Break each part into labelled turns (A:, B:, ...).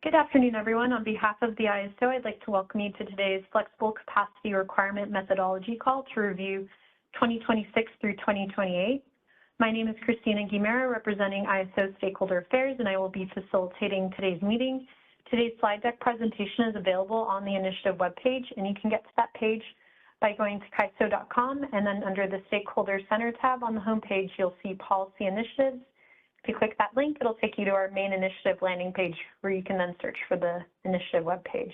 A: Good afternoon, everyone. On behalf of the ISO, I'd like to welcome you to today's Flexible Capacity Requirement Methodology call to review 2026 through 2028. My name is Christina Guimera, representing ISO Stakeholder Affairs, and I will be facilitating today's meeting. Today's slide deck presentation is available on the initiative webpage, and you can get to that page by going to kaiso.com, and then under the Stakeholder Center tab on the homepage, you'll see Policy Initiatives. If you click that link, it'll take you to our main initiative landing page where you can then search for the initiative webpage.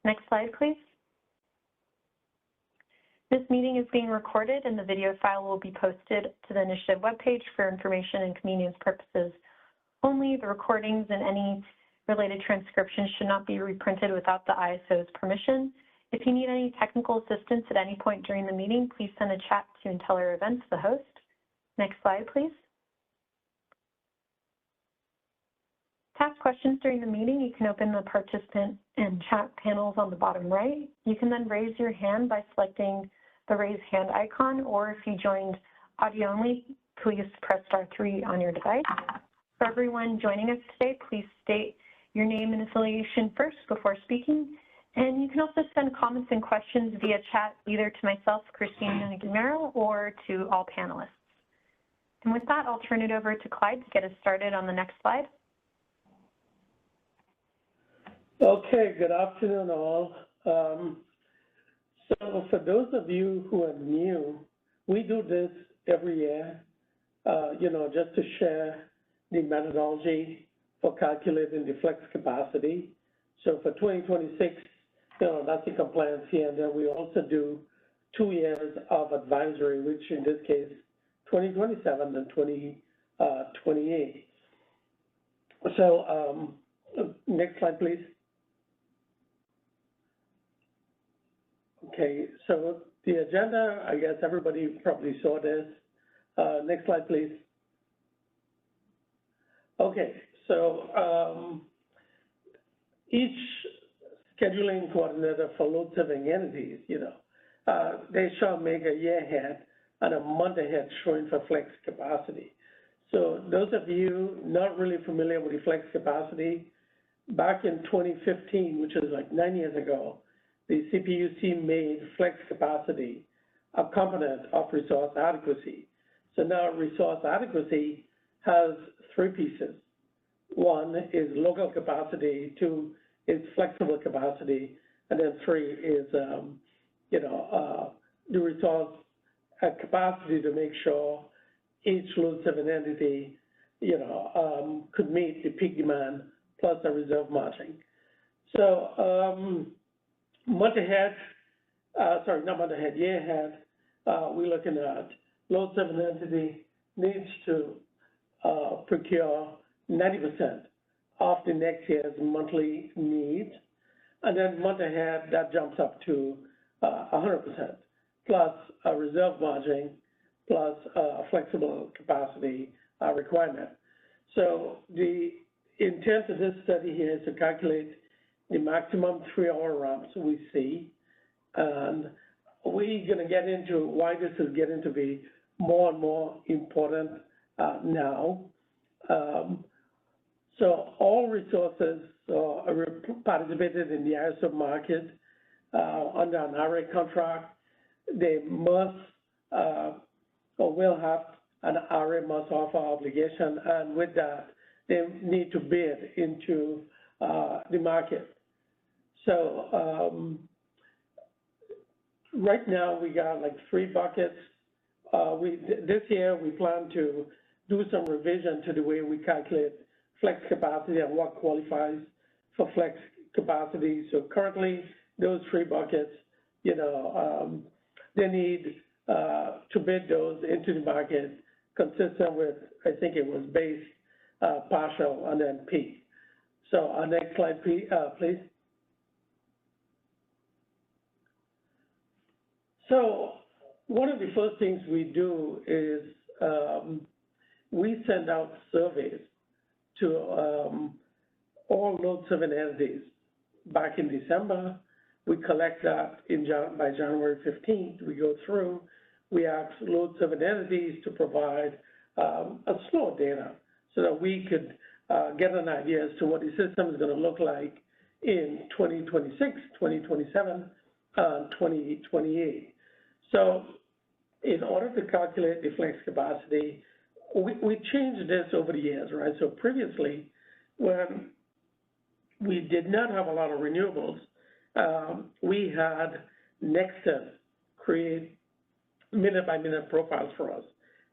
A: Next slide, please. This meeting is being recorded and the video file will be posted to the initiative webpage for information and convenience purposes only. The recordings and any related transcriptions should not be reprinted without the ISO's permission. If you need any technical assistance at any point during the meeting, please send a chat to Inteller Events, the host. Next slide, please. To ask questions during the meeting, you can open the participant and chat panels on the bottom right. You can then raise your hand by selecting the raise hand icon, or if you joined audio only, please press *3 on your device. For everyone joining us today, please state your name and affiliation first before speaking. And you can also send comments and questions via chat either to myself, Christina Guimera, or to all panelists. And with that, I'll turn it over to Clyde to get us started on the next slide.
B: Okay, good afternoon all. So for those of you who are new, we do this every year, just to share the methodology for calculating the flex capacity. So for 2026, that's the compliance year, and then we also do 2 years of advisory, which in this case, 2027 and 2028. So next slide, please. Okay, so the agenda, I guess everybody probably saw this. Next slide, please. Okay, so each scheduling coordinator for load-serving entities, they shall make a year ahead and a month ahead showing for flex capacity. So those of you not really familiar with the flex capacity, back in 2015, which is like 9 years ago, the CPUC made flex capacity a component of resource adequacy. So now resource adequacy has 3 pieces. 1 is local capacity, 2 is flexible capacity, and then 3 is, the resource capacity to make sure each load-serving entity, could meet the peak demand plus the reserve margin. So year ahead, we're looking at load-serving entity needs to procure 90% of the next year's monthly needs, and then month ahead, that jumps up to 100%, plus a reserve margin, plus flexible capacity requirement. So the intent of this study here is to calculate the maximum 3-hour ramps we see, and we're going to get into why this is getting to be more and more important now. So all resources participated in the ISO market under an ARRE contract. They must or will have an ARRE must offer obligation, and with that, they need to bid into the market. So right now we got like 3 buckets. This year we plan to do some revision to the way we calculate flex capacity and what qualifies for flex capacity. So currently those 3 buckets, they need to bid those into the market consistent with, I think it was base, partial, and then peak. So our next slide, please. So one of the first things we do is we send out surveys to all load-serving entities. Back in December, we collect that by January 15th. We go through, we ask load-serving entities to provide a slow data so that we could get an idea as to what the system is going to look like in 2026, 2027, 2028. So in order to calculate the flex capacity, we changed this over the years, right? So previously, when we did not have a lot of renewables, we had Nexten create minute-by-minute profiles for us.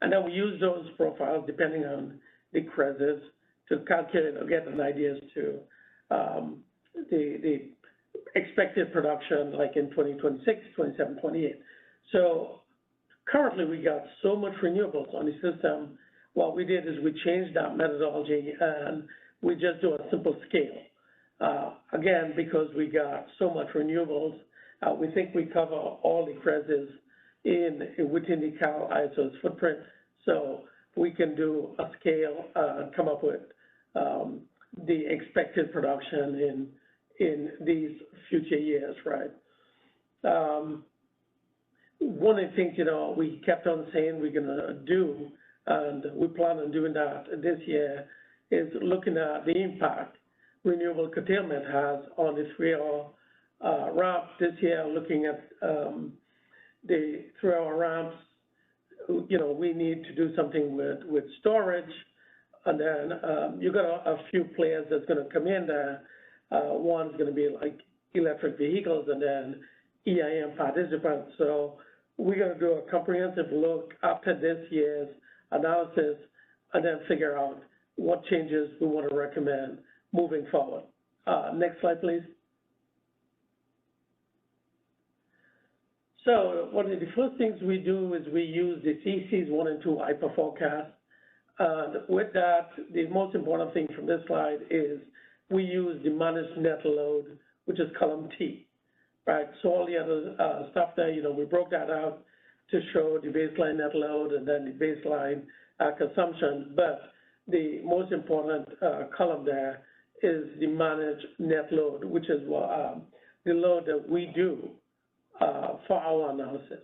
B: And then we use those profiles, depending on the CREZs, to calculate or get an idea as to the expected production, like in 2026, 27, 28. So currently, we got so much renewables on the system. What we did is we changed that methodology, and we just do a simple scale. Again, because we got so much renewables, we think we cover all the CREZs within the Cal ISO's footprint. So we can do a scale and come up with the expected production in these future years, right? One of the things, we kept on saying we're gonna do, and we plan on doing that this year, is looking at the impact renewable curtailment has on the 3-hour ramp this year, looking at the 3-hour ramps. We need to do something with storage, and then you got a few players that's going to come in there. One's going to be like electric vehicles, and then EIM participants. So we're going to do a comprehensive look after this year's analysis, and then figure out what changes we want to recommend moving forward. Next slide, please. So one of the first things we do is we use the CECs 1 and 2 hyper forecast. And with that, the most important thing from this slide is we use the managed net load, which is column T, right? So all the other stuff there, we broke that out to show the baseline net load and then the baseline consumption. But the most important column there is the managed net load, which is the load that we do for our analysis.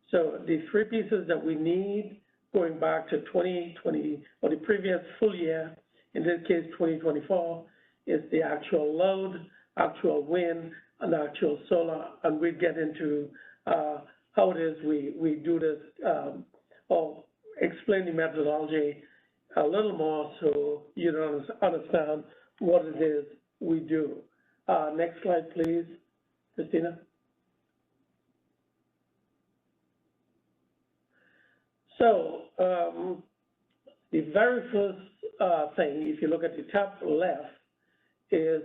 B: So the three pieces that we need going back to 2020, or the previous full year, in this case 2024, is the actual load, actual wind, and actual solar, and we get into how it is we do this, or explain the methodology a little more so you understand what it is we do. Next slide, please, Christina. So the very first thing, if you look at the top left, is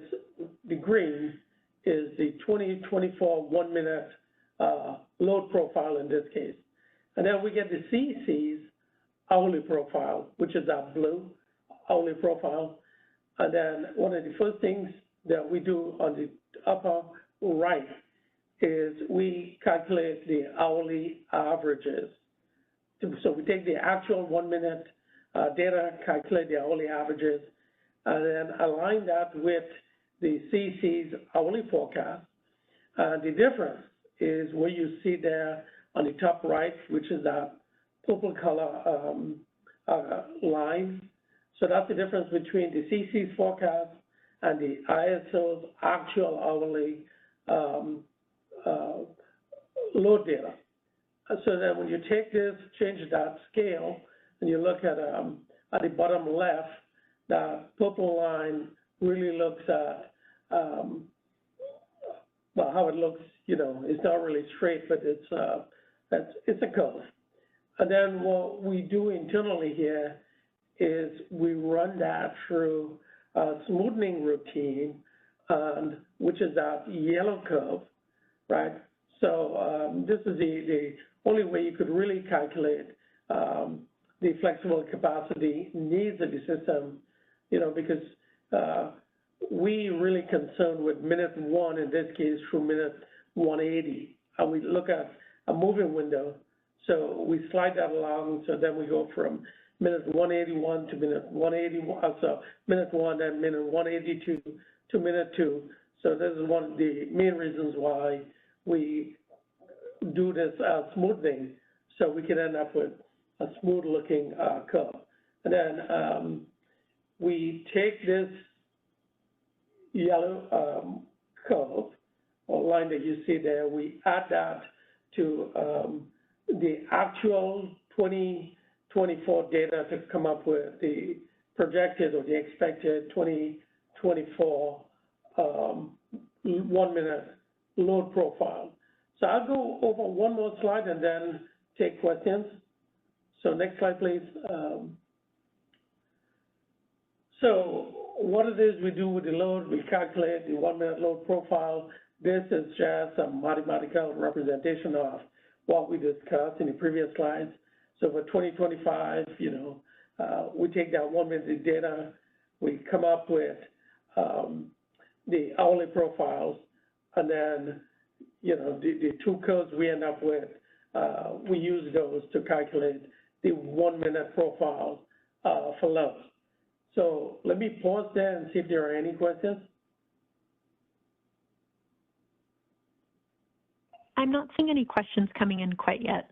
B: the green is the 2024 1-minute load profile in this case. And then we get the CEC's hourly profile, which is that blue hourly profile. And then one of the first things that we do on the upper right is we calculate the hourly averages. So we take the actual 1-minute data, calculate the hourly averages, and then align that with the CEC's hourly forecast. The difference is what you see there on the top right, which is that purple color line. So that's the difference between the CEC's forecast and the ISO's actual hourly load data. So that when you take this, change that scale, and you look at the bottom left, the purple line really looks at, well, how it looks, it's not really straight, but it's a curve. And then what we do internally here is we run that through a smoothing routine, which is that yellow curve, right? So this is the only way you could really calculate the flexible capacity needs of the system, because we really concerned with minute 1, in this case, through minute 180. And we look at a moving window. So we slide that along, so then we go from minute 181 to minute 181, so minute 1, then minute 182 to minute 2. So this is one of the main reasons why we do this smoothing, so we can end up with a smooth-looking curve. And then we take this yellow curve or line that you see there, we add that to the actual 2024 data to come up with the projected or the expected 2024 1-minute load profile. So I'll go over one more slide and then take questions. So next slide, please. So what it is we do with the load, we calculate the 1-minute load profile. This is just a mathematical representation of what we discussed in the previous slides. So for 2025, we take that 1-minute data, we come up with the hourly profiles, and then, the two curves we end up with, we use those to calculate the 1-minute profile for load. So let me pause there and see if there are any questions.
A: I'm not seeing any questions coming in quite yet.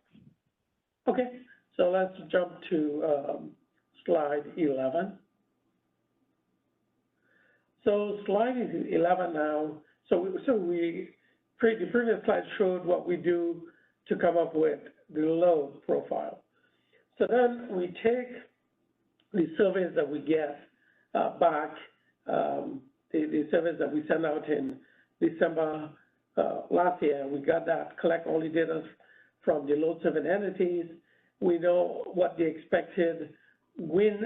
B: Okay, so let's jump to slide 11. So slide 11 now. So the previous slide showed what we do to come up with the load profile. So then we take the surveys that we get back, the surveys that we sent out in December last year. We got that, collect all the data from the load-serving entities. We know what the expected wind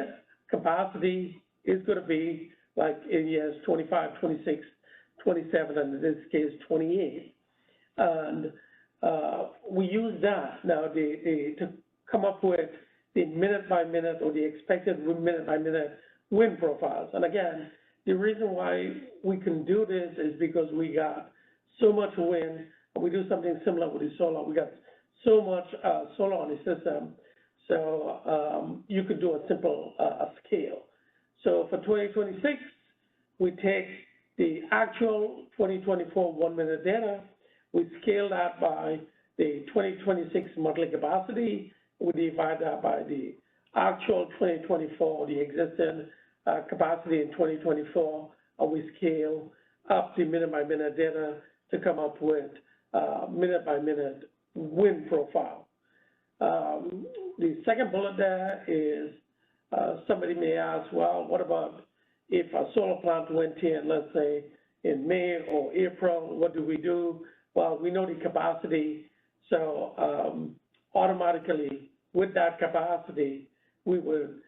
B: capacity is going to be, like in years 25, 26, 27, and in this case, 28. And we use that now to come up with the minute-by-minute or the expected minute-by-minute wind profiles. And again, the reason why we can do this is because we got so much wind, and we do something similar with the solar. We got so much solar on the system, so you could do a simple scale. So for 2026, we take the actual 2024 1-minute data, we scale that by the 2026 monthly capacity, we divide that by the actual 2024, the existing capacity in 2024, and we scale up the minute-by-minute data to come up with minute-by-minute wind profile. The second bullet there is somebody may ask, well, what about if a solar plant went in, let's say, in May or April, what do we do? Well, we know the capacity, so automatically with that capacity, we would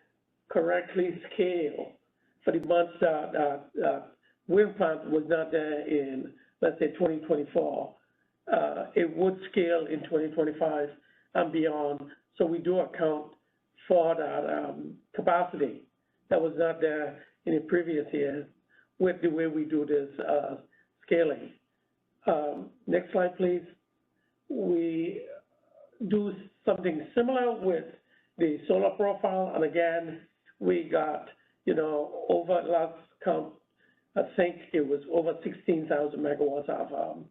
B: correctly scale for the months that wind plant was not there in, let's say, 2024. It would scale in 2025 and beyond. So we do account for that capacity that was not there in the previous years with the way we do this scaling. Next slide, please. We do something similar with the solar profile, and again, we got, over last count, I think it was over 16,000 megawatts of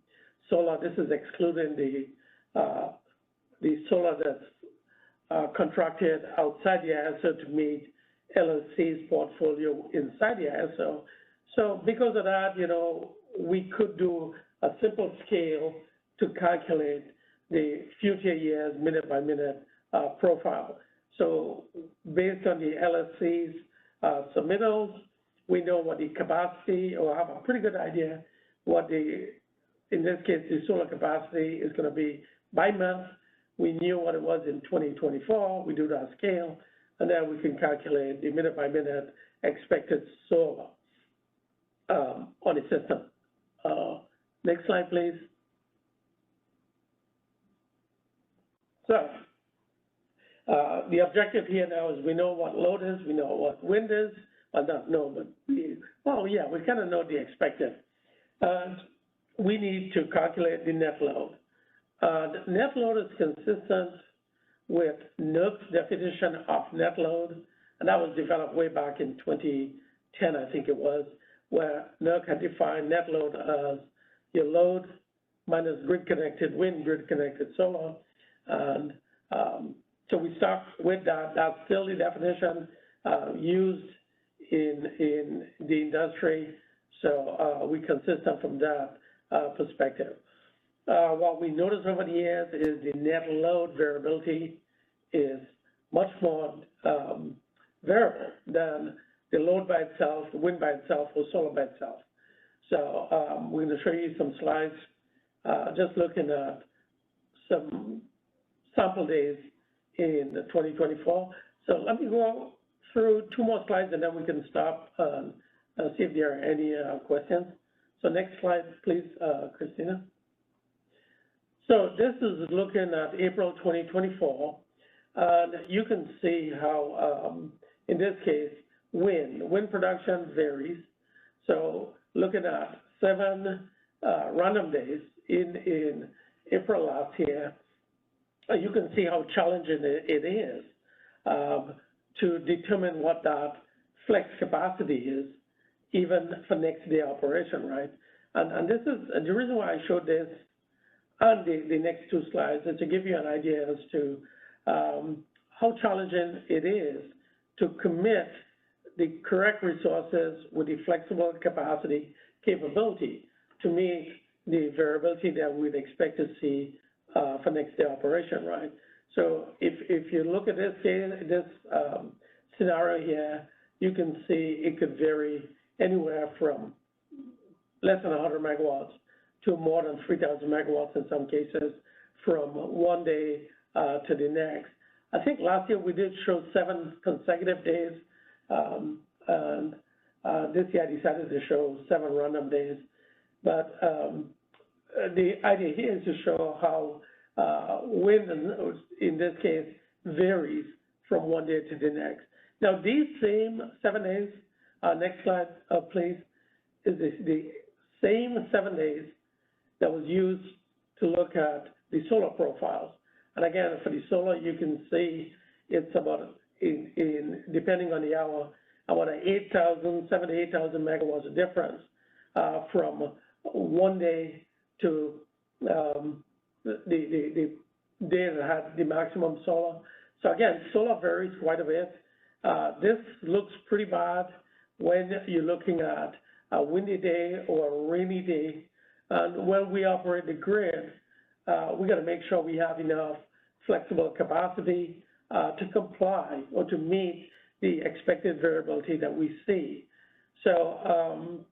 B: solar. This is excluding the solar that's contracted outside the ISO to meet LLC's portfolio inside the ISO. So because of that, we could do a simple scale to calculate the future years minute-by-minute profile. So based on the LLC's submittals, we know what the capacity, or have a pretty good idea what in this case, the solar capacity is going to be by month. We knew what it was in 2024. We do that scale, and then we can calculate the minute-by-minute expected solar on the system. Next slide, please. So the objective here now is we know what load is, we know what wind is, well, not know, but we kind of know the expected. We need to calculate the net load. The net load is consistent with NERC's definition of net load, and that was developed way back in 2010, I think it was, where NERC had defined net load as your load minus grid-connected wind, grid-connected solar, and so we start with that. That's still the definition used in the industry. So we consistent from that perspective. What we noticed over the years is the net load variability is much more variable than the load by itself, the wind by itself, or solar by itself. So we're going to show you some slides, just looking at some sample days in 2024. So let me go through 2 more slides, and then we can stop and see if there are any questions. So next slide, please, Christina. So this is looking at April 2024, and you can see how, in this case, wind production varies. So looking at 7 random days in April last year, you can see how challenging it is to determine what that flex capacity is, even for next day operation, right? And this is the reason why I showed this on the next 2 slides, is to give you an idea as to how challenging it is to commit the correct resources with the flexible capacity capability to meet the variability that we'd expect to see for next day operation, right? So if you look at this scenario here, you can see it could vary anywhere from less than 100 megawatts to more than 3,000 megawatts in some cases from one day to the next. I think last year we did show 7 consecutive days, and this year I decided to show 7 random days. But the idea here is to show how wind, in this case, varies from one day to the next. Now, these same 7 days, next slide, please, is the same 7 days that was used to look at the solar profiles. And again, for the solar, you can see it's about, depending on the hour, about 7 to 8,000 megawatts of difference from one day to the day that had the maximum solar. So again, solar varies quite a bit. This looks pretty bad when you're looking at a windy day or a rainy day. And when we operate the grid, we got to make sure we have enough flexible capacity to comply or to meet the expected variability that we see. So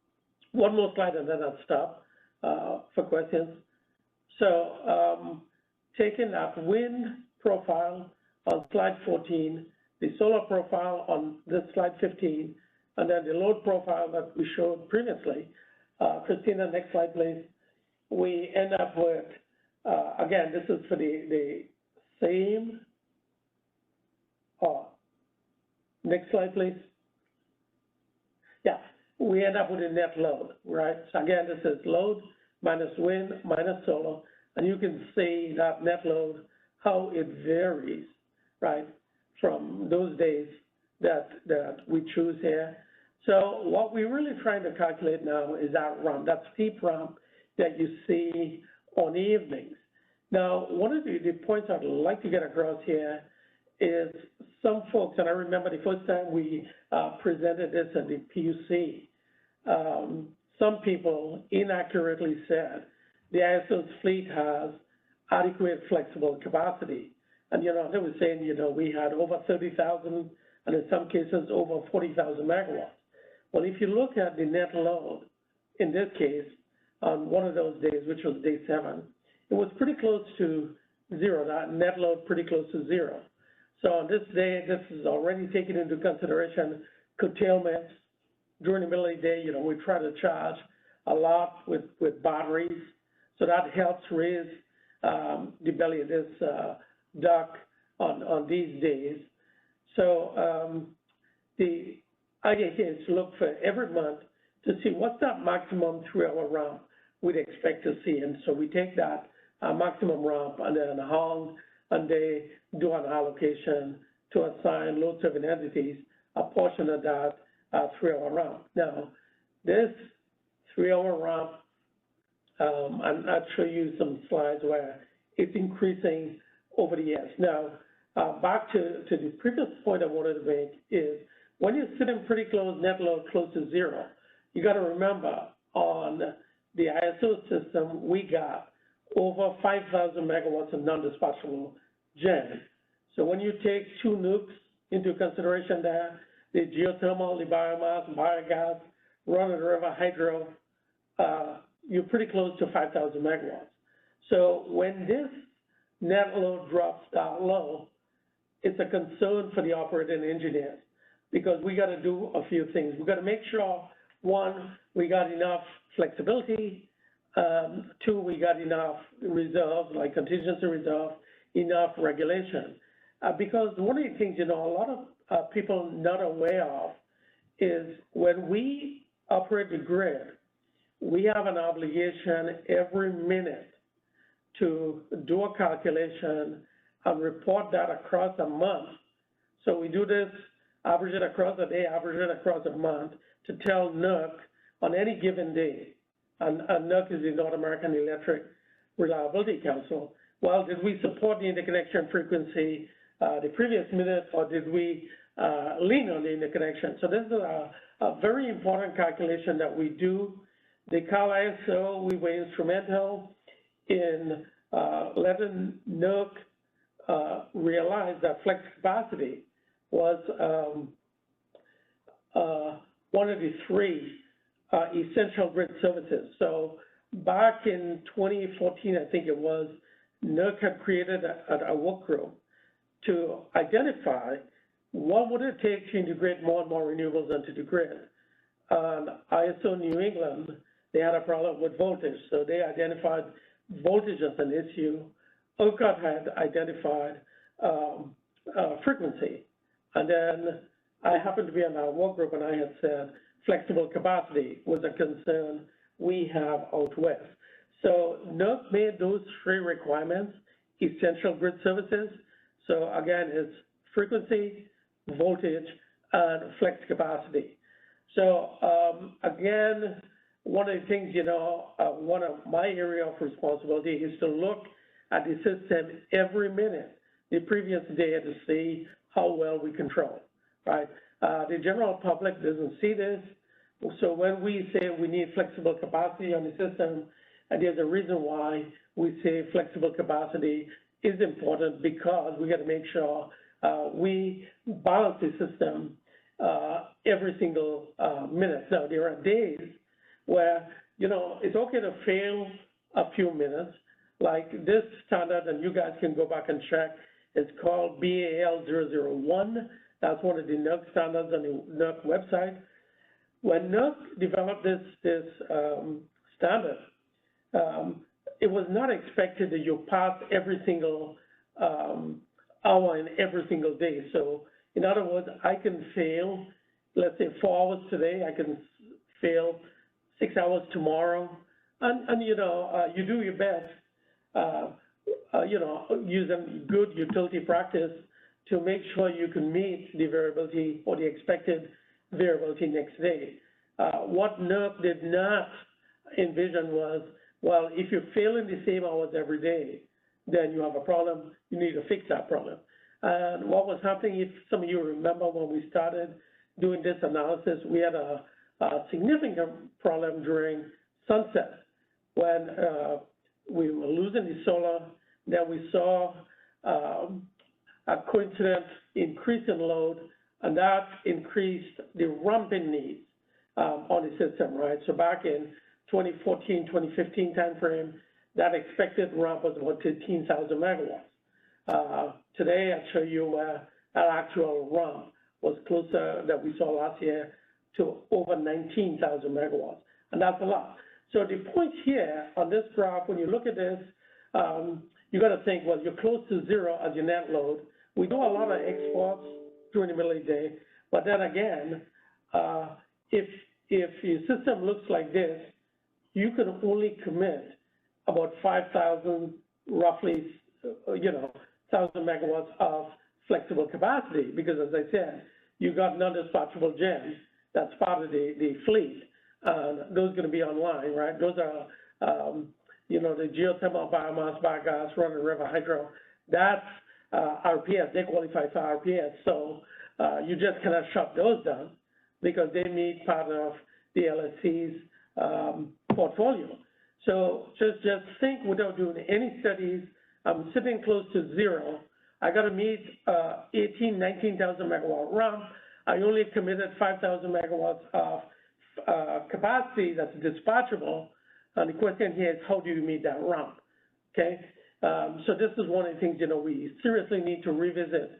B: one more slide and then I'll stop for questions. So taking that wind profile on slide 14, the solar profile on this slide 15, and then the load profile that we showed previously. Christina, next slide, please. We end up with, again, this is for the same, next slide, please. Yeah, we end up with a net load, right? So again, this is load minus wind minus solar, and you can see that net load, how it varies, right, from those days that we choose here. So what we're really trying to calculate now is that ramp, that steep ramp that you see on evenings. Now, one of the points I'd like to get across here is some folks, and I remember the first time we presented this at the PUC, some people inaccurately said the ISO's fleet has adequate flexible capacity. And, you know, they were saying, you know, we had over 30,000 and in some cases over 40,000 megawatts. Well, if you look at the net load, in this case, on one of those days, which was day 7, it was pretty close to 0, that net load pretty close to 0. So on this day, this is already taken into consideration curtailments. During the middle of the day, you know, we try to charge a lot with batteries. So that helps raise the belly of this duck on these days. So the idea here is to look for every month to see what's that maximum 3-hour ramp we'd expect to see. And so we take that maximum ramp and then and they do an allocation to assign load serving entities a portion of that 3-hour ramp. Now, this 3-hour ramp, and I'll show you some slides where it's increasing over the years. Now, back to the previous point I wanted to make is when you're sitting pretty close, net load close to zero, you got to remember on the ISO system, we got over 5,000 megawatts of non-dispatchable gen. So when you take 2 nukes into consideration there, the geothermal, the biomass, biogas, run-of-the-river hydro, you're pretty close to 5,000 megawatts. So when this net load drops down low, it's a concern for the operating engineers because we got to do a few things. We got to make sure, one, we got enough flexibility. 2, we got enough reserves, like contingency reserve, enough regulation. Because one of the things, a lot of people not aware of is when we operate the grid, we have an obligation every minute to do a calculation and report that across a month. So we do this, average it across a day, average it across a month to tell NERC on any given day, and NERC is the North American Electric Reliability Council, well, did we support the interconnection frequency the previous minute, or did we lean on the interconnection? So this is a very important calculation that we do. The Cal ISO, we were instrumental in letting NERC realize that flex capacity was one of the 3 essential grid services. So back in 2014, I think it was, NERC had created a work group to identify what would it take to integrate more and more renewables into the grid. ISO New England, they had a problem with voltage, so they identified voltage as an issue. ERCOT had identified frequency. And then I happened to be on our work group, and I had said flexible capacity was a concern we have out west. So NERC made those 3 requirements essential grid services. So again, it's frequency, voltage, and flex capacity. So again, one of the things, one of my area of responsibility is to look at the system every minute, the previous day, to see how well we control, right? The general public doesn't see this. So when we say we need flexible capacity on the system, and there's a reason why we say flexible capacity is important, because we got to make sure we balance the system every single minute. Now, there are days where, it's okay to fail a few minutes, like this standard, and you guys can go back and check. It's called BAL 001. That's one of the NERC standards on the NERC website. When NERC developed this standard, it was not expected that you pass every single hour in every single day. So in other words, I can fail, let's say 4 hours today, I can fail 6 hours tomorrow, and you do your best, using good utility practice to make sure you can meet the variability or the expected variability next day. What NERC did not envision was, well, if you're failing the same hours every day, then you have a problem, you need to fix that problem. And what was happening, if some of you remember when we started doing this analysis, we had a significant problem during sunset when we were losing the solar. Then we saw a coincident increase in load, and that increased the ramping needs on the system, right? So back in 2014, 2015 timeframe, that expected ramp was about 15,000 megawatts. Today, I'll show you where that actual ramp was closer, that we saw last year, to over 19,000 megawatts, and that's a lot. So the point here on this graph, when you look at this, you got to think, well, you're close to zero as your net load. We do a lot of exports during the middle of the day, but then again, if your system looks like this, you can only commit about 5,000, roughly, 1,000 megawatts of flexible capacity, because as I said, you got non-dispatchable gen that's part of the fleet. Those are going to be online, right? Those are, the geothermal, biomass, biogas, run-of-the-river hydro. That's RPS. They qualify for RPS. So you just cannot shut those down because they meet part of the LSC's portfolio. So just think without doing any studies, I'm sitting close to zero. I got to meet 19,000 megawatt RUMP. I only committed 5,000 megawatts of capacity that's dispatchable. And the question here is, how do you meet that RUMP? Okay, so this is one of the things, we seriously need to revisit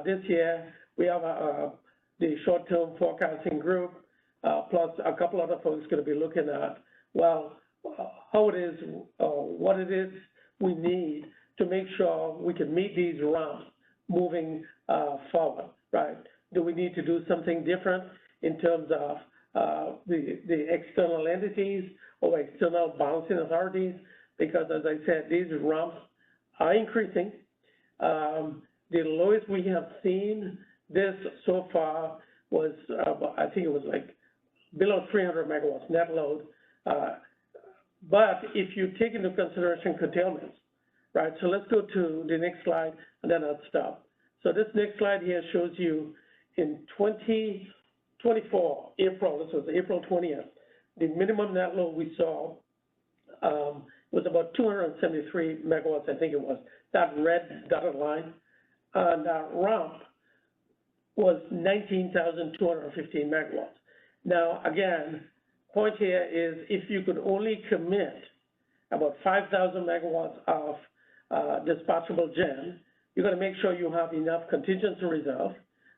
B: this year. We have the short-term forecasting group, plus a couple other folks going to be looking at, well, how it is, what it is we need to make sure we can meet these RUMPs moving forward, right? Do we need to do something different in terms of the external entities or external balancing authorities? Because as I said, these RUMPs are increasing. The lowest we have seen this so far was, I think it was like below 300 megawatts net load. But if you take into consideration curtailments, right? So let's go to the next slide and then I'll stop. So this next slide here shows you in 2024, April, this was April 20th, the minimum net load we saw was about 273 megawatts, I think it was, that red dotted line. And that RUMP was 19,215 megawatts. Now, again, point here is if you could only commit about 5,000 megawatts of dispatchable gen, you got to make sure you have enough contingency reserve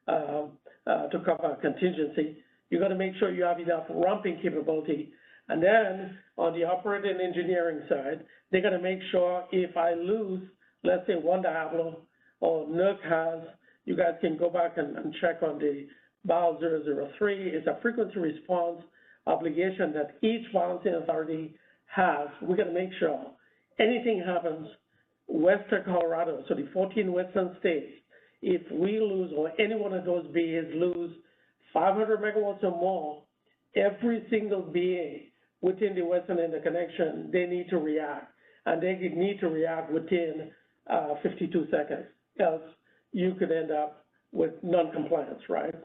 B: to cover contingency. You got to make sure you have enough ramping capability. And then on the operating engineering side, they got to make sure if I lose, let's say one Diablo or NERC has, you guys can go back and check on the BAL 003. It's a frequency response obligation that each balancing authority has. We got to make sure anything happens western Colorado, so the 14 western states, if we lose or any one of those BAs lose 500 megawatts or more, every single BA within the western interconnection, they need to react. And they need to react within 52 seconds, else you could end up with non-compliance, right?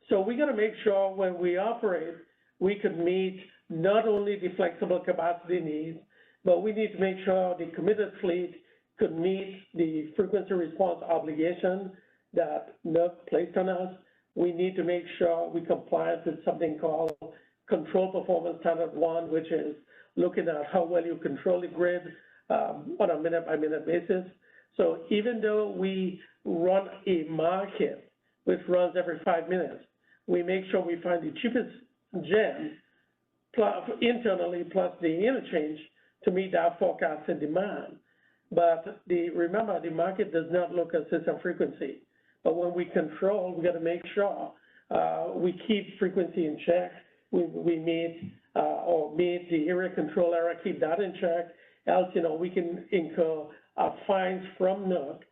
B: So we got to make sure when we operate, we could meet not only the flexible capacity needs, but we need to make sure the committed fleet could meet the frequency response obligation that NERC placed on us. We need to make sure we comply with something called Control Performance Standard 1, which is looking at how well you control the grid on a minute-by-minute basis. So even though we run a market which runs every 5 minutes, we make sure we find the cheapest gen internally plus the interchange to meet our forecasted demand. But remember, the market does not look at system frequency. But when we control, we got to make sure we keep frequency in check. We meet the area control error, keep that in check. Else, we can incur fines from NERC.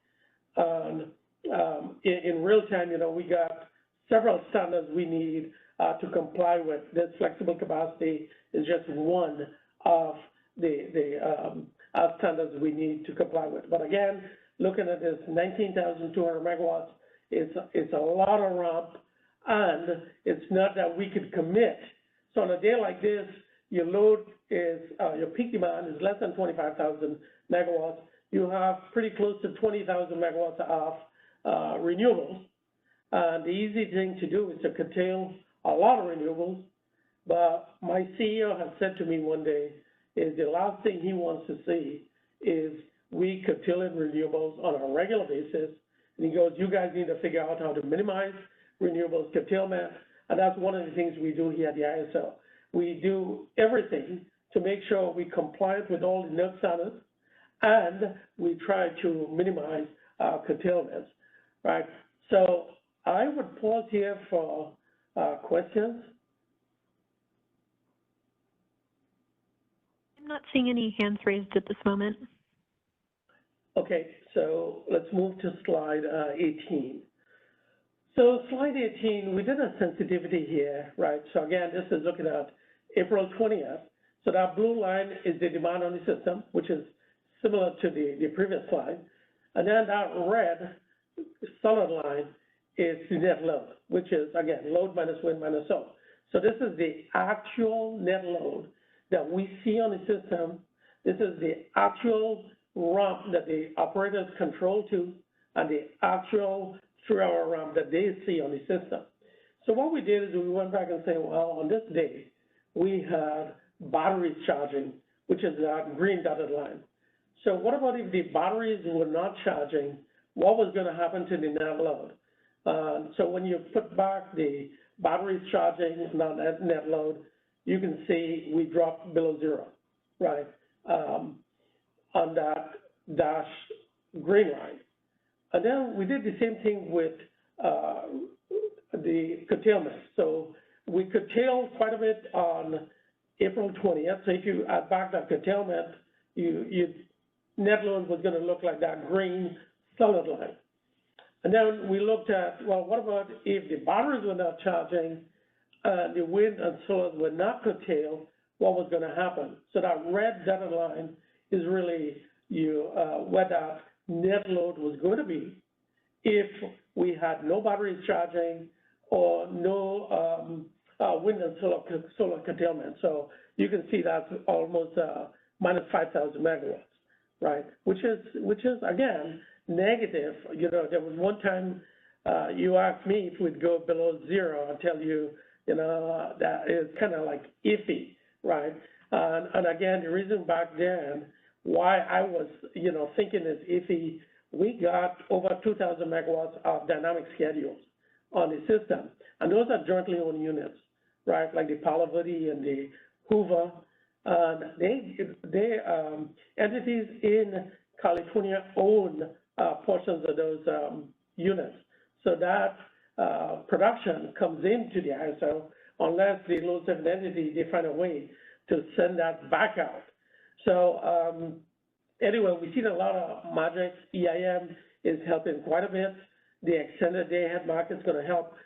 B: In real time, we got several standards we need to comply with. This flexible capacity is just one of the standards we need to comply with. But again, looking at this 19,200 megawatts, it's a lot of RUMP, and it's not that we could commit. So on a day like this, your load is, your peak demand is less than 25,000 megawatts. You have pretty close to 20,000 megawatts of renewables. The easy thing to do is to curtail a lot of renewables. But my CEO has said to me one day, is the last thing he wants to see is we curtailing renewables on a regular basis. And he goes, you guys need to figure out how to minimize renewables curtailment. And that's one of the things we do here at the ISO. We do everything to make sure we comply with all the NERC standards, and we try to minimize curtailments, right? So I would pause here for questions.
A: I'm not seeing any hands raised at this moment.
B: Okay, so let's move to slide 18. So slide 18, we did a sensitivity here, right? So again, this is looking at April 20th. So that blue line is the demand on the system, which is similar to the previous slide. And then that red solid line is the net load, which is, again, load minus wind minus solar. So this is the actual net load that we see on the system. This is the actual ramp that the operators control to, and the actual 3-hour ramp that they see on the system. So what we did is we went back and said, well, on this day, we had batteries charging, which is that green dotted line. So what about if the batteries were not charging? What was going to happen to the net load? So when you put back the batteries charging, not net load, you can see we dropped below zero, right, on that dash green line. And then we did the same thing with the curtailment. So we curtailed quite a bit on April 20th. So if you add back that curtailment, net load was going to look like that green solid line. And then we looked at, well, what about if the batteries were not charging, the wind and solar were not curtailed, what was going to happen? So that red dotted line is really where that net load was going to be if we had no batteries charging or no wind and solar curtailment. So you can see that's almost minus 5,000 megawatts, right? Which is again, negative. You know, there was one time you asked me if we'd go below zero. I tell you, that is kind of like iffy, right? And again, the reason back then why I was, thinking it's iffy, we got over 2,000 megawatts of dynamic schedules on the system. And those are jointly owned units, right? Like the Palo Verde and the Hoover. They entities in California own portions of those units. So that production comes into the ISO unless the load serving entity, they find a way to send that back out. So anyway, we've seen a lot of projects. EIM is helping quite a bit. The extended day-ahead market is going to help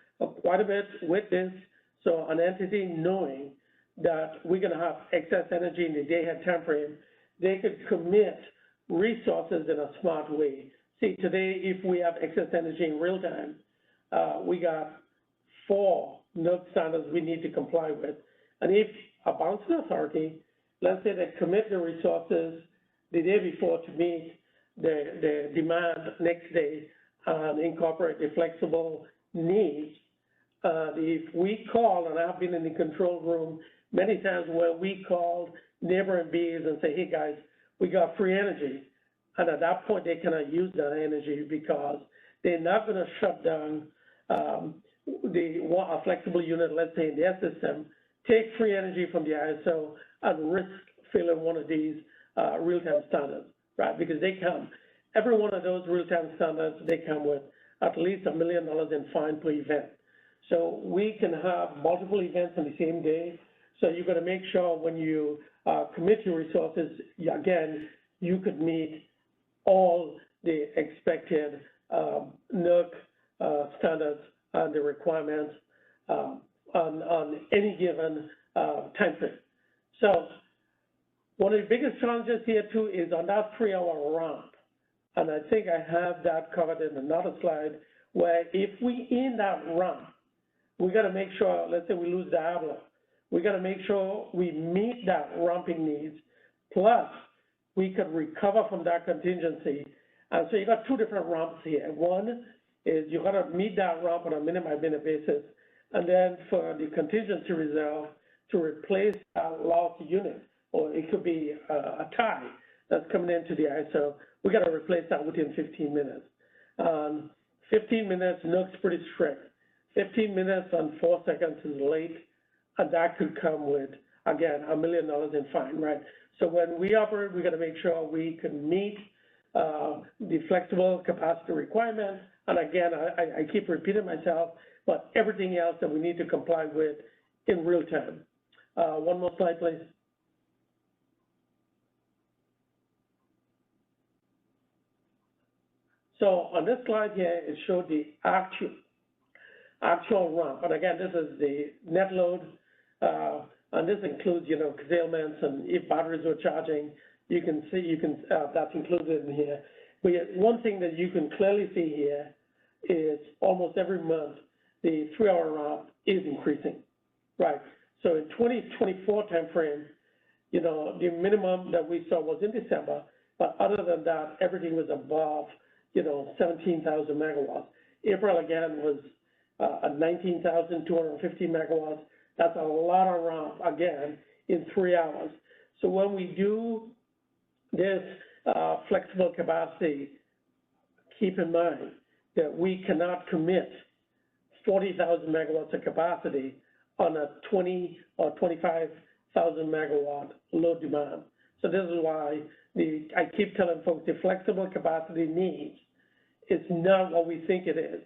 B: quite a bit with this. So an entity knowing that we're going to have excess energy in the day-ahead time frame, they could commit resources in a smart way. See, today, if we have excess energy in real time, we got 4 NERC standards we need to comply with. And if a balancing authority, let's say they commit the resources the day before to meet the demand next day and incorporate the flexible needs, if we call, and I've been in the control room many times where we called neighboring Bs and say, hey guys, we got free energy. And at that point, they cannot use that energy because they're not going to shut down a flexible unit, let's say in their system, take free energy from the ISO and risk failing one of these real-time standards, right? Because they come, every one of those real-time standards, they come with at least $1 million in fine per event. So we can have multiple events on the same day. So you've got to make sure when you commit your resources, again, you could meet all the expected NERC standards and the requirements on any given time frame. So one of the biggest challenges here too is on that 3-hour ramp. And I think I have that covered in another slide where if we in that ramp, we got to make sure, let's say we lose Diablo, we got to make sure we meet that ramping needs, plus we could recover from that contingency. And so you got 2 different ramps here. One is you got to meet that ramp on a minute-by-minute basis, and then for the contingency reserve to replace that lost unit, or it could be a tie that's coming into the ISO, we got to replace that within 15 minutes. 15 minutes, NERC's pretty strict. 15 minutes and 4 seconds is late, and that could come with, again, $1 million in fine, right? So when we operate, we got to make sure we can meet the flexible capacity requirement. And again, I keep repeating myself, but everything else that we need to comply with in real time. One more slide, please. So on this slide here, it showed the actual ramp. And again, this is the net load, and this includes, curtailments, and if batteries were charging, you can see, that's included in here. But one thing that you can clearly see here is almost every month, the 3-hour ramp is increasing, right? So in 2024 timeframe, you know, the minimum that we saw was in December, but other than that, everything was above, you know, 17,000 megawatts. April again was 19,250 megawatts. That's a lot of ramp again in 3 hours. So when we do this flexible capacity, keep in mind that we cannot commit 40,000 megawatts of capacity on a 20 or 25,000 megawatt load demand. So this is why I keep telling folks the flexible capacity needs is not what we think it is,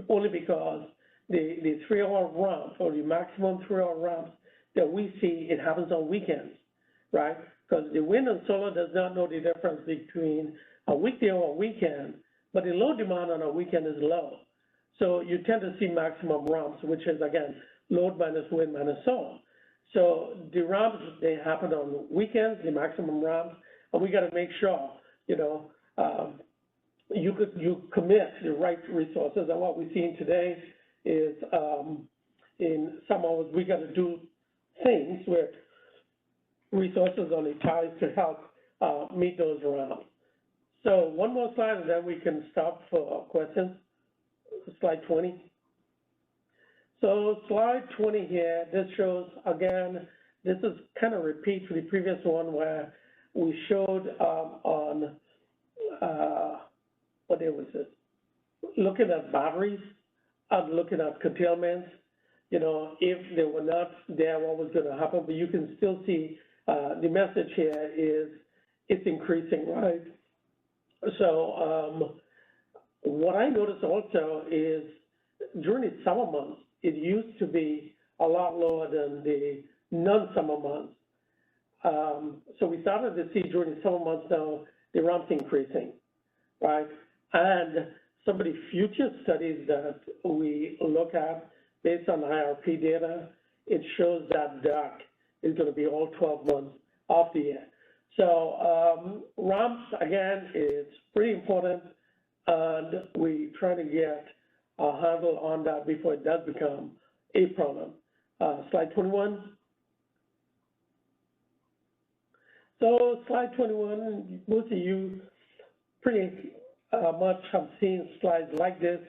B: only because the 3-hour ramp or the maximum 3-hour ramps that we see, it happens on weekends, right? Because the wind and solar does not know the difference between a weekday or a weekend, but the load demand on a weekend is low. So you tend to see maximum ramps, which is, again, load minus wind minus solar. So the ramps, they happen on weekends, the maximum ramps, and we got to make sure, you know, you commit the right resources. And what we're seeing today is in some hours, we got to do things with resources on the ties to help meet those ramps. So one more slide, and then we can stop for questions. Slide 20. So slide 20 here, this shows, again, this is kind of repeat for the previous one where we showed on, what day was this? Looking at batteries and looking at curtailments, you know, if they were not there, what was going to happen, but you can still see the message here is it's increasing, right? So what I noticed also is during the summer months, it used to be a lot lower than the non-summer months. So we started to see during the summer months now, the ramp's increasing, right? And some of the future studies that we look at based on IRP data, it shows that dark is going to be all 12 months of the year. So ramps, again, is pretty important, and we try to get a handle on that before it does become a problem. Slide 21. So slide 21, most of you pretty much have seen slides like this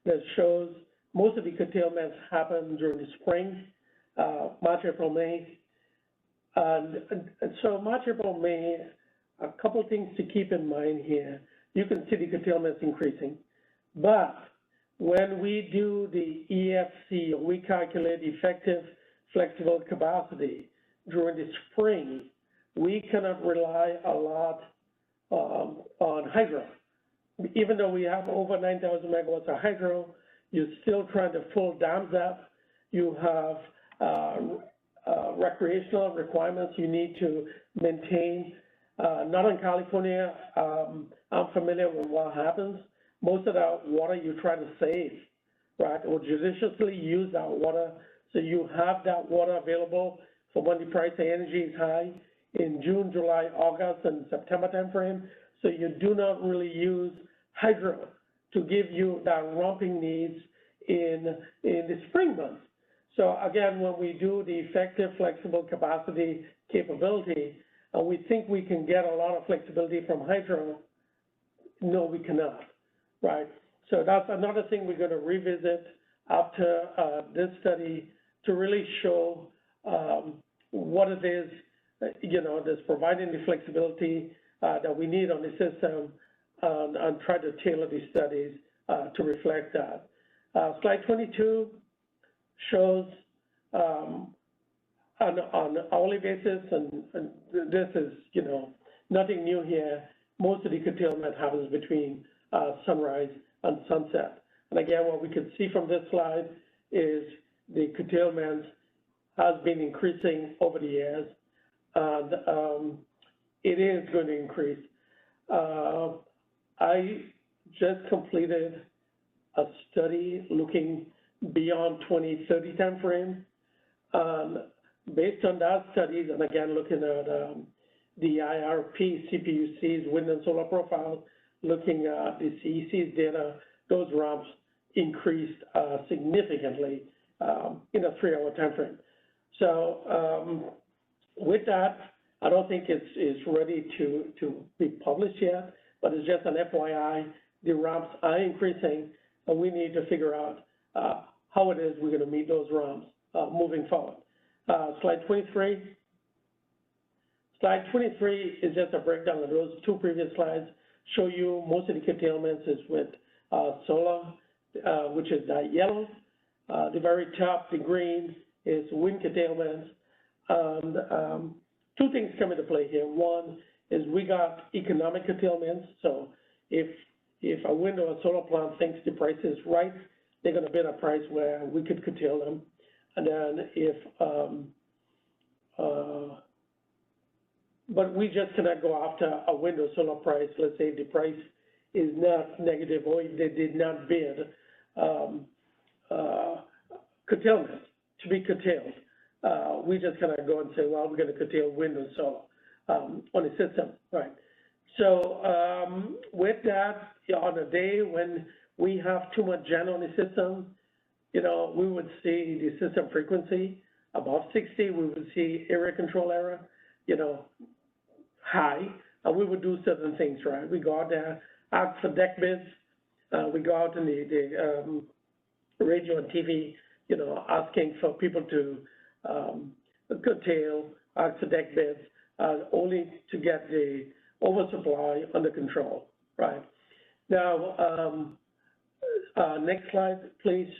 B: that shows most of the curtailments happen during the spring, March, April, May. And so March, April, May, a couple things to keep in mind here. You can see the curtailments increasing, but when we do the EFC, we calculate effective flexible capacity during the spring, we cannot rely a lot on hydro. Even though we have over 9,000 megawatts of hydro, you're still trying to fill dams up. You have recreational requirements you need to maintain. Northern California, I'm familiar with what happens. Most of that water you try to save, right, or judiciously use that water so you have that water available for when the price of energy is high in June, July, August, and September timeframe. So you do not really use hydro to give you that ramping needs in the spring months. So again, when we do the effective flexible capacity capability, and we think we can get a lot of flexibility from hydro, no, we cannot, right? So that's another thing we're going to revisit after this study to really show what it is, you know, that's providing the flexibility that we need on the system and try to tailor these studies to reflect that. Slide 22 shows on an hourly basis, and this is, you know, nothing new here. Most of the curtailment happens between sunrise and sunset. And again, what we can see from this slide is the curtailment has been increasing over the years, and it is going to increase. I just completed a study looking beyond 2030 timeframe. Based on that studies, and again, looking at the IRP, CPUC's wind and solar profile, looking at the CEC's data, those ramps increased significantly in a 3-hour time frame. So with that, I don't think it's ready to be published yet, but it's just an FYI. The ramps are increasing, and we need to figure out how it is we're going to meet those ramps moving forward. Slide 23. Slide 23 is just a breakdown of those two previous slides. Show you most of the curtailments is with solar, which is yellow. The very top, the green, is wind curtailments. And two things come into play here. One is we got economic curtailments. So if a wind or a solar plant thinks the price is right, they're going to bid a price where we could curtail them. And then if, but we just cannot go after a wind or solar price. Let's say the price is not negative or if they did not bid curtailment to be curtailed. We just cannot go and say, well, we're going to curtail wind and solar on the system, right? So with that, on a day when we have too much gen on the system, you know, we would see the system frequency above 60. We would see area control error, you know, high, and we would do certain things, right? We go out there, ask for deck bids. We go out in the radio and TV, you know, asking for people to curtail, ask for deck bids, only to get the oversupply under control, right? Now, next slide, please,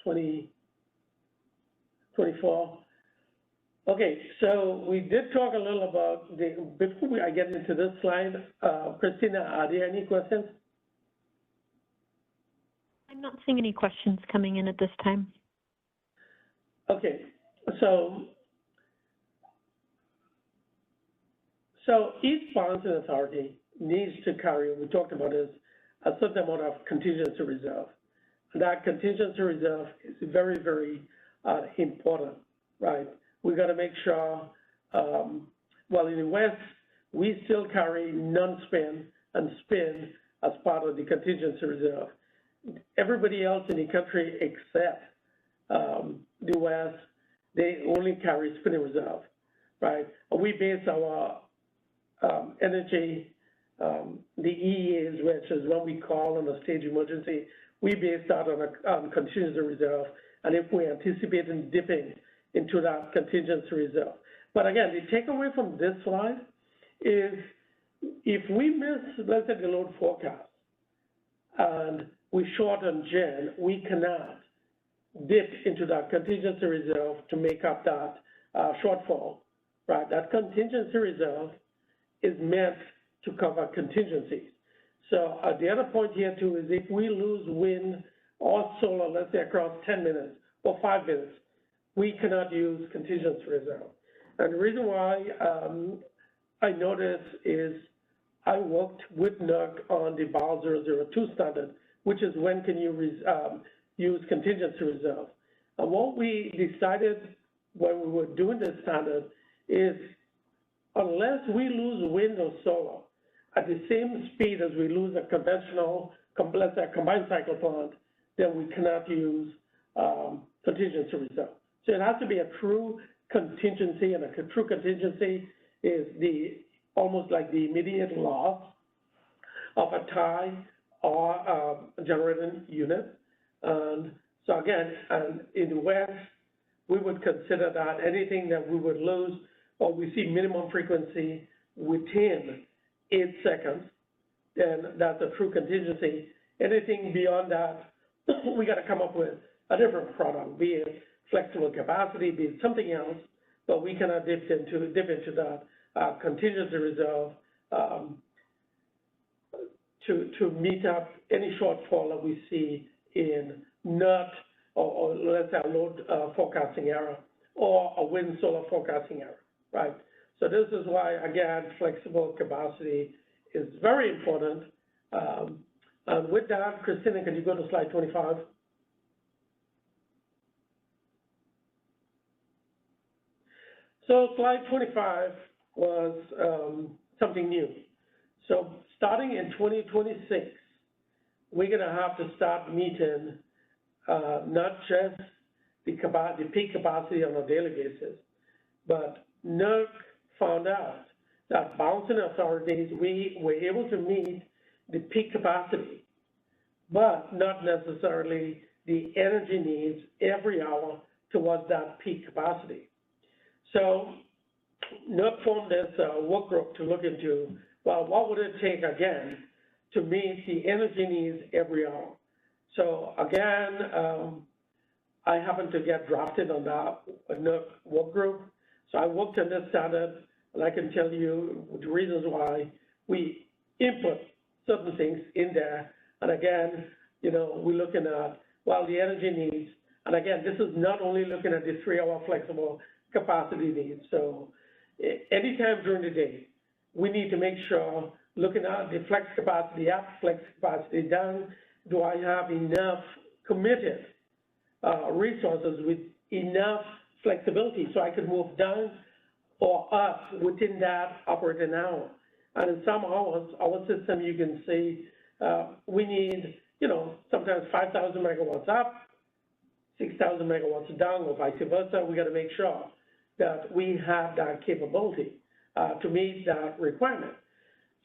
B: 24. Okay, so we did talk a little about before I get into this slide, Christina, are there any questions?
A: I'm not seeing any questions coming in at this time.
B: Okay, so each balancing authority needs to carry, we talked about this, a certain amount of contingency reserve. And that contingency reserve is very, very important, right? We got to make sure, well, in the West, we still carry non-spin and spin as part of the contingency reserve. Everybody else in the country except the West, they only carry spinning reserve, right? And we base our energy, the EEAs, which is what we call on a state emergency, we base that on a contingency reserve, and if we're anticipating dipping into that contingency reserve. But again, the takeaway from this slide is if we miss, let's say, the load forecast, and we short on gen, we cannot dip into that contingency reserve to make up that shortfall, right? That contingency reserve is meant to cover contingencies. So the other point here too is if we lose wind or solar, let's say across 10 minutes or 5 minutes, we cannot use contingency reserve. And the reason why I know this is I worked with NERC on the BAL 002 standard, which is when can you use contingency reserve. And what we decided when we were doing this standard is unless we lose wind or solar at the same speed as we lose a conventional, let's say a combined cycle plant, then we cannot use contingency reserve. So it has to be a true contingency, and a true contingency is almost like the immediate loss of a tie or a generating unit. And so again, in the West, we would consider that anything that we would lose or we see minimum frequency within 8 seconds, then that's a true contingency. Anything beyond that, we got to come up with a different product, be it flexible capacity, be it something else, but we cannot dip into that contingency reserve to meet up any shortfall that we see in NERC or let's say a load forecasting error or a wind solar forecasting error, right? So this is why, again, flexible capacity is very important. And with that, Christina, can you go to slide 25? So slide 25 was something new. So starting in 2026, we're gonna have to start meeting, not just the peak capacity on a daily basis, but NERC found out that balancing authorities, we were able to meet the peak capacity, but not necessarily the energy needs every hour towards that peak capacity. So NERC formed this work group to look into, well, what would it take again to meet the energy needs every hour? So again, I happened to get drafted on that NERC work group. So I worked on this standard, and I can tell you the reasons why we input certain things in there. And again, you know, we're looking at, well, the energy needs. And again, this is not only looking at the 3-hour flexible capacity needs. So anytime during the day, we need to make sure, looking at the flex capacity up, flex capacity down, do I have enough committed resources with enough flexibility so I can move down or up within that operating hour. And in some hours, our system, you can see we need, you know, sometimes 5,000 megawatts up, 6,000 megawatts down, or vice versa. We got to make sure that we have that capability to meet that requirement.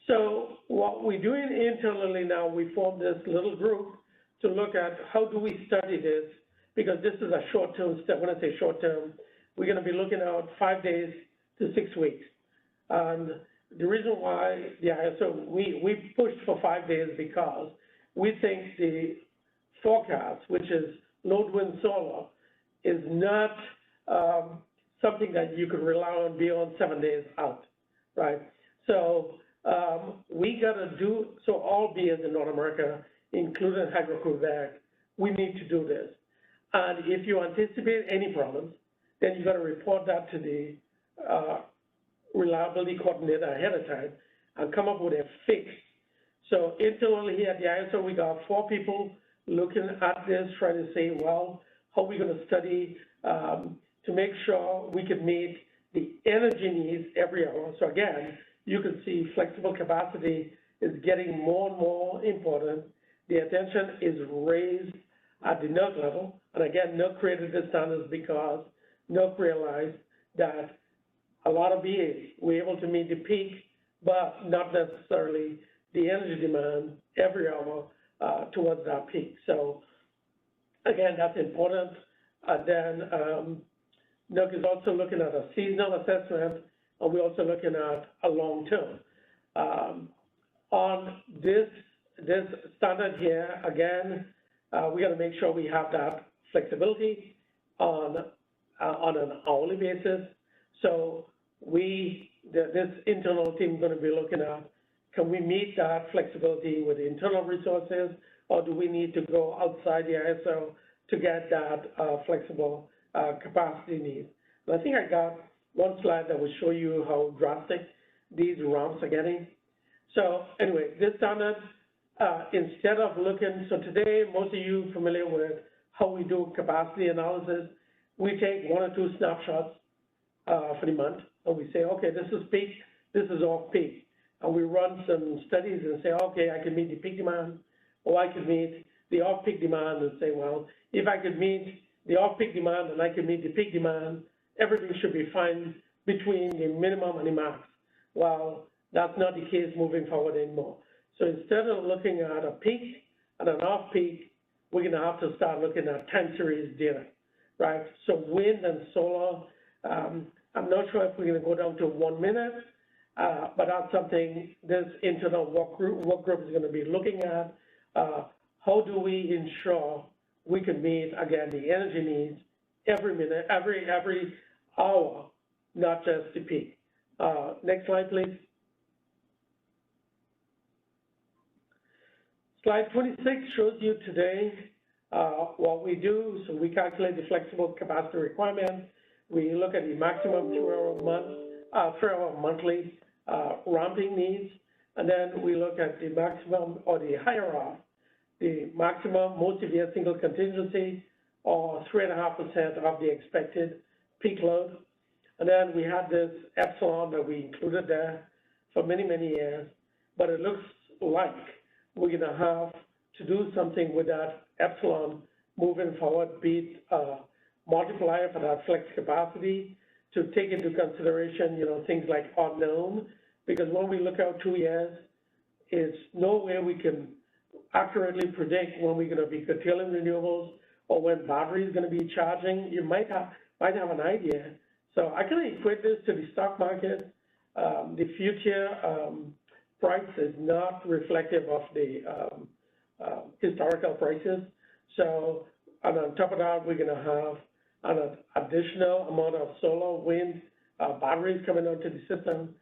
B: So what we're doing internally now, we formed this little group to look at how do we study this, because this is a short-term step. When I say short-term, we're going to be looking at 5 days to 6 weeks. And the reason why the ISO, we pushed for 5 days because we think the forecast, which is load wind solar, is not something that you could rely on beyond 7 days out, right? So we got to do, so all BAs in North America, including Hydro-Quebec, we need to do this. And if you anticipate any problems, then you got to report that to the reliability coordinator ahead of time and come up with a fix. So internally here at the ISO, we got 4 people looking at this, trying to say, well, how are we going to study to make sure we can meet the energy needs every hour. So again, you can see flexible capacity is getting more and more important. The attention is raised at the NERC level. And again, NERC created the standards because NERC realized that a lot of BAs were able to meet the peak, but not necessarily the energy demand every hour towards that peak. So again, that's important. Then NERC is also looking at a seasonal assessment, and we're also looking at a long-term. On this standard here, again, we got to make sure we have that flexibility on an hourly basis. So this internal team is going to be looking at, can we meet that flexibility with internal resources, or do we need to go outside the ISO to get that flexible capacity needs? And I think I got one slide that will show you how drastic these ramps are getting. So anyway, this standard, instead of looking, so today, most of you familiar with how we do capacity analysis. We take 1 or 2 snapshots for the month, and we say, okay, this is peak, this is off peak. And we run some studies and say, okay, I can meet the peak demand, or I can meet the off-peak demand, and say, well, if I could meet the off-peak demand and I can meet the peak demand, everything should be fine between the minimum and the max. Well, that's not the case moving forward anymore. So instead of looking at a peak and an off-peak, we're going to have to start looking at time series data, right? So wind and solar, I'm not sure if we're going to go down to 1 minute, but that's something this internal work group is going to be looking at. How do we ensure we can meet, again, the energy needs every minute, every hour, not just the peak. Next slide, please. Slide 26 shows you today what we do. So we calculate the flexible capacity requirement. We look at the maximum 3-hour monthly ramping needs, and then we look at the maximum or the higher off, the maximum most severe single contingency, or 3.5% of the expected peak load. And then we had this epsilon that we included there for many, many years, but it looks like we're going to have to do something with that epsilon moving forward, be it multiplier for that flex capacity, to take into consideration, things like unknown, because when we look out 2 years, it's no way we can accurately predict when we're going to be curtailing renewables or when battery is going to be charging. You might have an idea. So I can equate this to the stock market. The future price is not reflective of the historical prices. So, and on top of that, we're going to have an additional amount of solar, wind, batteries coming onto the system.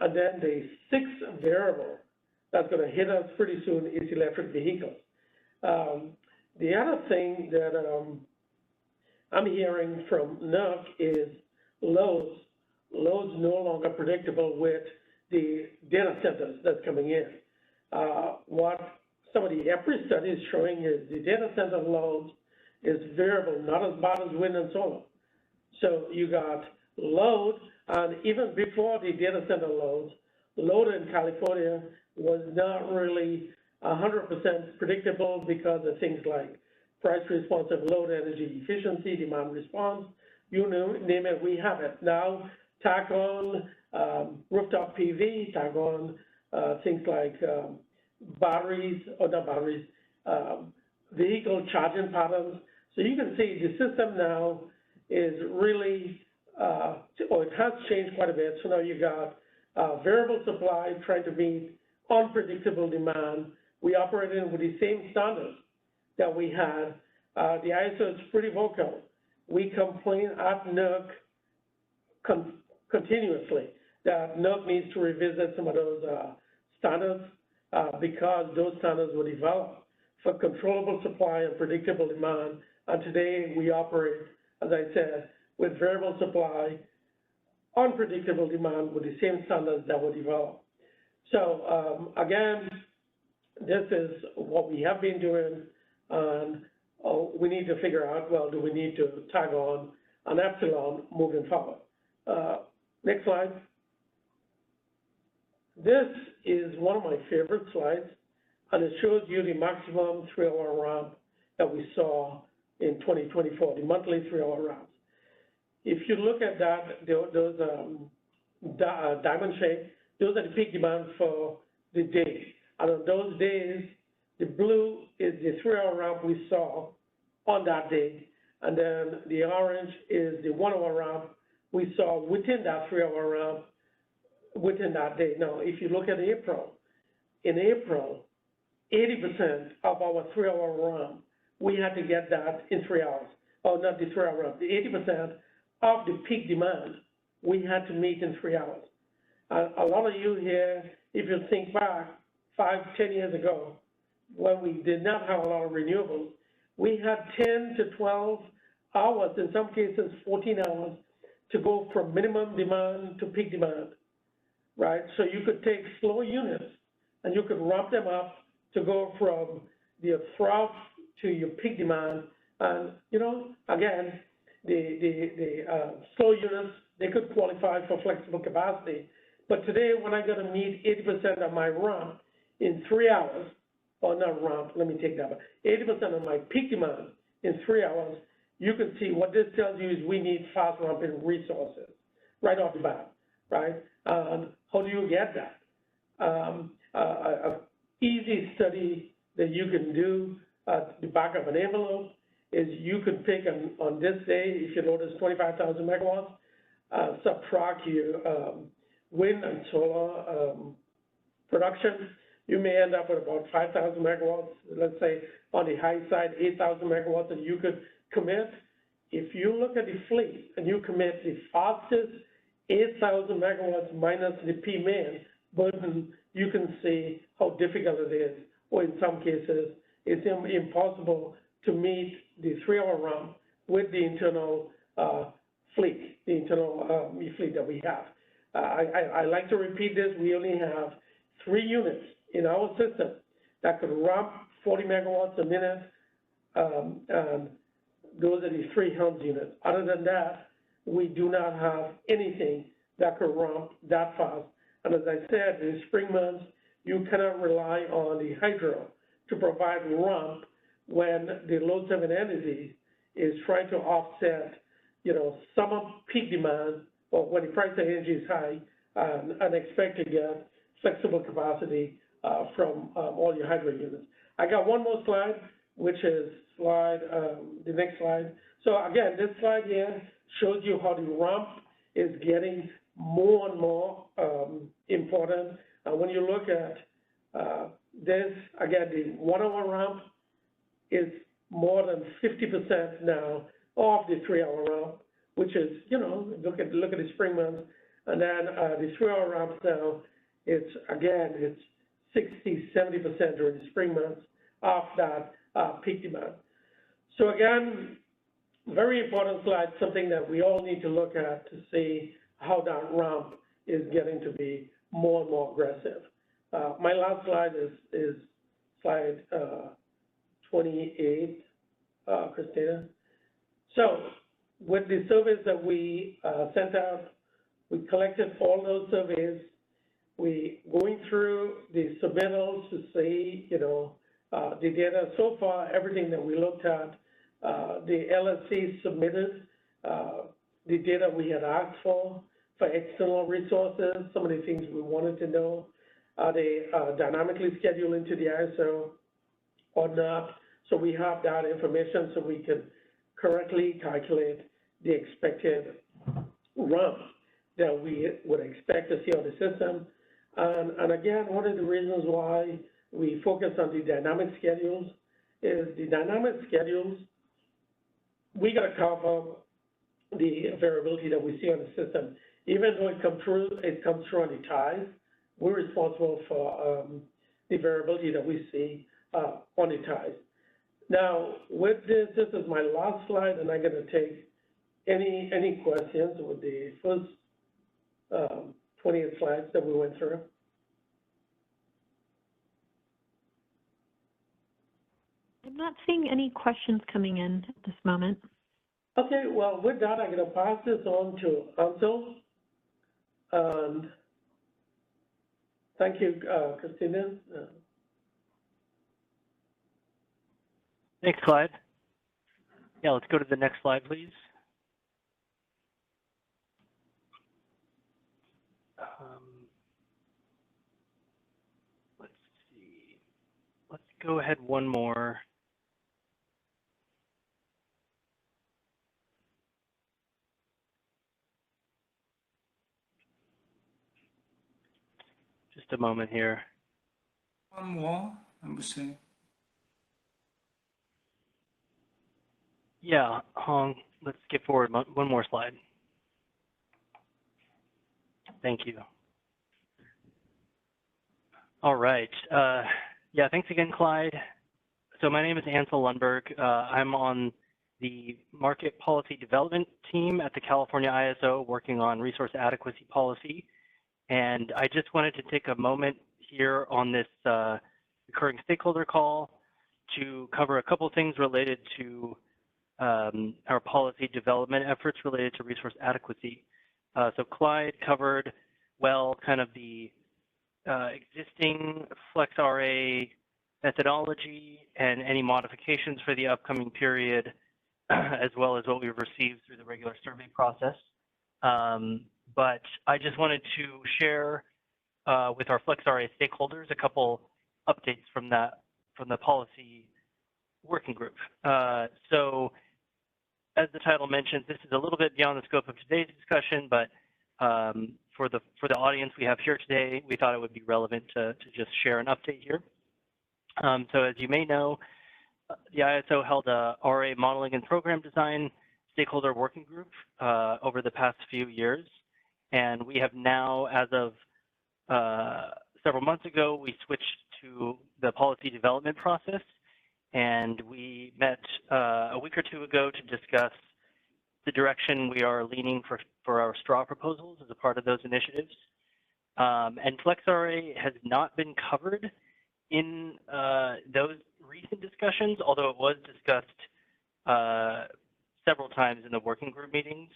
B: And then the sixth variable that's going to hit us pretty soon is electric vehicles. The other thing that I'm hearing from NUC is loads no longer predictable with the data centers that's coming in. What some of the EPRI studies showing is the data center loads is variable, not as bad as wind and solar. So you got load, and even before the data center loads, load in California was not really 100% predictable because of things like price responsive load, energy efficiency, demand response, you name it, we have it. Now, tack on rooftop PV, tack on things like batteries, or not batteries, vehicle charging patterns. So you can see the system now is really, or it has changed quite a bit. So now you got variable supply trying to meet unpredictable demand. We operated with the same standards that we had. The ISO is pretty vocal. We complain at NUC continuously that NUC needs to revisit some of those standards because those standards were developed for controllable supply and predictable demand. And today we operate, as I said, with variable supply, unpredictable demand with the same standards that were developed. So again, this is what we have been doing, and we need to figure out, well, do we need to tag on an epsilon moving forward? Next slide. This is one of my favorite slides, and it shows you the maximum 3-hour ramp that we saw in 2024, the monthly 3-hour ramps. If you look at that, those diamond shape, those are the peak demands for the day. And on those days, the blue is the 3-hour ramp we saw on that day, and then the orange is the 1-hour ramp we saw within that 3-hour ramp within that day. Now, if you look at April, in April, 80% of our 3-hour ramp, we had to get that in 3 hours. Oh, not the 3-hour ramp, the 80% of the peak demand we had to meet in 3 hours. A lot of you here, if you think back 5-10 years ago, when we did not have a lot of renewables, we had 10 to 12 hours, in some cases 14 hours, to go from minimum demand to peak demand, right? So you could take slow units and you could ramp them up to go from your trough to your peak demand. And, again, the slow units, they could qualify for flexible capacity. But today, when I got to meet 80% of my ramp in 3 hours, or not ramp, let me take that back, 80% of my peak demand in 3 hours, you can see what this tells you is we need fast ramping resources right off the bat, right? And how do you get that? An easy study that you can do at the back of an envelope is you could pick on this day, if you notice 25,000 megawatts, subtract your wind and solar production, you may end up with about 5,000 megawatts, let's say on the high side, 8,000 megawatts that you could commit. If you look at the fleet and you commit the fastest 8,000 megawatts minus the PMAN burden, you can see how difficult it is, or in some cases, it's impossible to meet the 3-hour ramp with the internal fleet, the internal fleet that we have. I like to repeat this, we only have 3 units in our system that could ramp 40 megawatts a minute, and those are the 3 Helms units. Other than that, we do not have anything that could ramp that fast. And as I said, in spring months, you cannot rely on the hydro to provide rump when the load serving entity is trying to offset, summer peak demand, or when the price of energy is high, and expect to get flexible capacity from all your hydro units. I got one more slide, which is the next slide. So again, this slide here shows you how the rump is getting more and more important. When you look at this, again, the 1 hour rump is more than 50% now of the 3 hour rump, which is, look at the spring months. And then the 3 hour rump now, it's 60, 70% during the spring months of that peak demand. So again, very important slide, something that we all need to look at to see how that rump is getting to be more and more aggressive. My last slide is slide 28, Christina. So with the surveys that we sent out, we collected all those surveys. We going through the submittals to see, the data. So far, everything that we looked at, the LSC submitted the data we had asked for external resources, some of the things we wanted to know. Are they dynamically scheduled into the ISO or not? So we have that information so we can correctly calculate the expected rump that we would expect to see on the system. And again, one of the reasons why we focus on the dynamic schedules is the dynamic schedules, we got to cover the variability that we see on the system. Even though it comes through on the ties, we're responsible for the variability that we see on the ties. Now, with this is my last slide, and I'm going to take any questions with the first 28 slides that we went through.
A: I'm not seeing any questions coming in at this moment.
B: Okay, well, with that, I'm going to pass this on to Ansel. And thank you, Christina.
C: Thanks, Clyde. Yeah, let's go to the next slide, please. Let's see. Let's go ahead one more. Just a moment here.
D: One more, I would say.
C: Yeah, Hong, let's skip forward one more slide. Thank you. All right. Yeah, thanks again, Clyde. So my name is Ansel Lundberg. I'm on the Market Policy Development team at the California ISO working on resource adequacy policy. And I just wanted to take a moment here on this recurring stakeholder call to cover a couple things related to our policy development efforts related to resource adequacy. So Clyde covered well kind of the existing FlexRA methodology and any modifications for the upcoming period, as well as what we've received through the regular survey process. But I just wanted to share with our FlexRA stakeholders a couple updates from the policy working group. So as the title mentions, this is a little bit beyond the scope of today's discussion, but for the audience we have here today, we thought it would be relevant to just share an update here. So as you may know, the ISO held a RA modeling and program design stakeholder working group over the past few years. And we have now, as of several months ago, we switched to the policy development process. And we met a week or two ago to discuss the direction we are leaning for our straw proposals as a part of those initiatives. And FlexRA has not been covered in those recent discussions, although it was discussed several times in the working group meetings.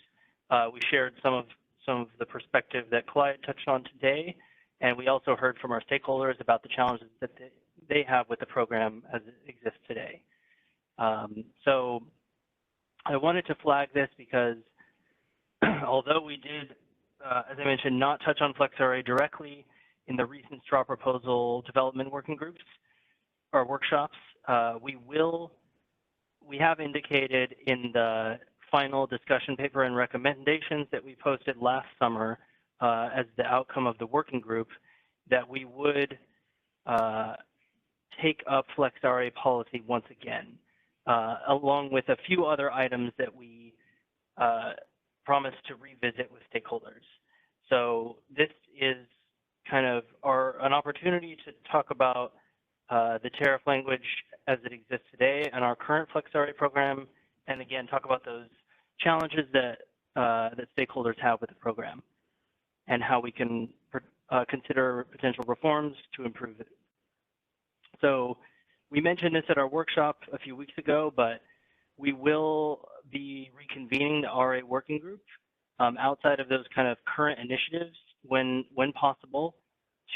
C: We shared some of the perspective that Clyde touched on today, and we also heard from our stakeholders about the challenges that they have with the program as it exists today. So I wanted to flag this because although we did, as I mentioned, not touch on FlexRA directly in the recent straw proposal development working groups or workshops, we have indicated in the final discussion paper and recommendations that we posted last summer as the outcome of the working group that we would take up FlexRA policy once again, along with a few other items that we promised to revisit with stakeholders. So this is kind of an opportunity to talk about the tariff language as it exists today and our current FlexRA program, and again, talk about those challenges that stakeholders have with the program and how we can consider potential reforms to improve it. So we mentioned this at our workshop a few weeks ago, but we will be reconvening the RA working group outside of those kind of current initiatives when possible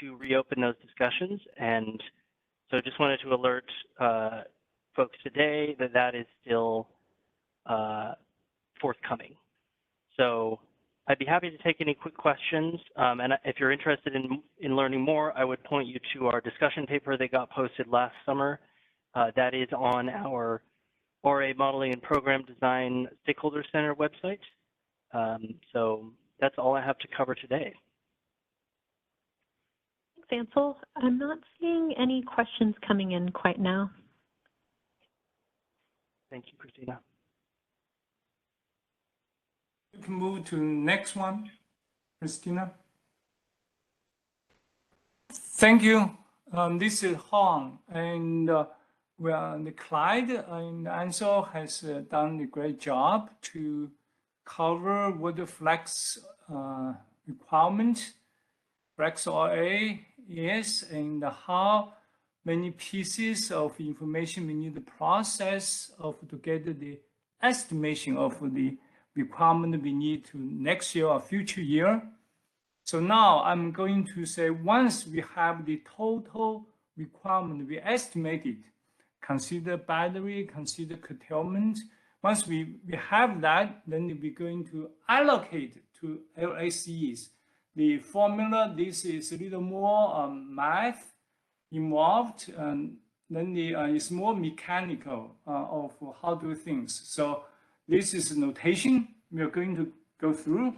C: to reopen those discussions. And so just wanted to alert folks today that that is still forthcoming. So I'd be happy to take any quick questions. And if you're interested in learning more, I would point you to our discussion paper that got posted last summer. That is on our RA Modeling and Program Design Stakeholder Center website. So that's all I have to cover today.
A: Thanks, Ansel. I'm not seeing any questions coming in quite now.
C: Thank you, Christina.
D: You can move to next one, Christina. Thank you. This is Hong, and the Clyde and Ansel has done a great job to cover what the flex requirement, FlexRA is, and how many pieces of information we need to process to get the estimation of the requirement we need to next year or future year. So now I'm going to say, once we have the total requirement we estimated, consider battery, consider curtailment. Once we have that, then we're going to allocate to LACs. The formula, this is a little more math involved, and then it's more mechanical of how to do things. So this is notation we are going to go through.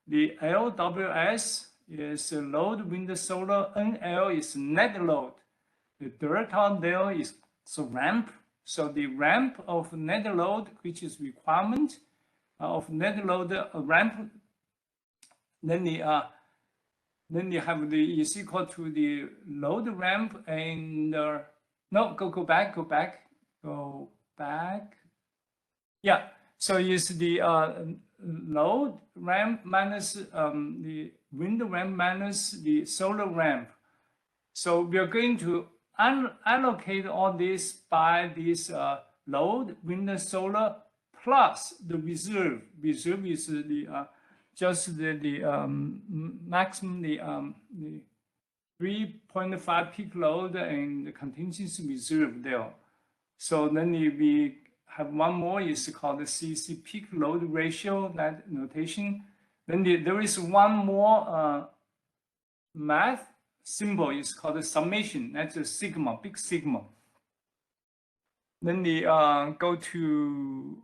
D: The LWS is load, wind, solar. NL is net load. The delta there is ramp. So the ramp of net load, which is requirement of net load ramp, then you have the is equal to the load ramp and no, go back. Yeah. So it's the load ramp minus the wind ramp minus the solar ramp. So we are going to allocate all this by this load, wind, solar, plus the reserve. Reserve is the just the maximum the 3.5 peak load and the contingency reserve there. So then we have one more is called the CC peak load ratio, that notation. Then there is one more math symbol is called the summation. That's a sigma, big sigma. Then go to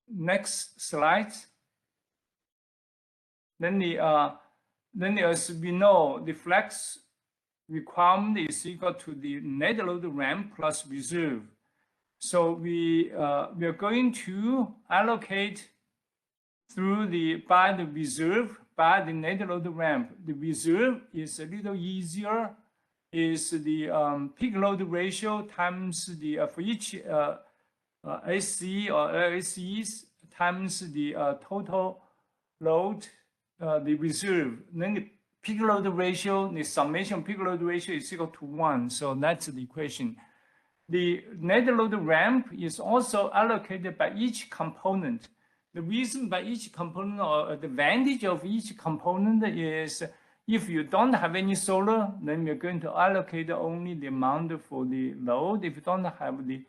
D: next slide. Then as we know, the flex requirement is equal to the net load ramp plus reserve. So we are going to allocate through by the reserve by the net load ramp. The reserve is a little easier. Is the peak load ratio times the for each AC or LACs times the total load, the reserve. Then the peak load ratio, the summation peak load ratio is equal to 1. So that's the equation. The net load ramp is also allocated by each component. The reason by each component or advantage of each component is if you don't have any solar, then we're going to allocate only the amount for the load. If you don't have the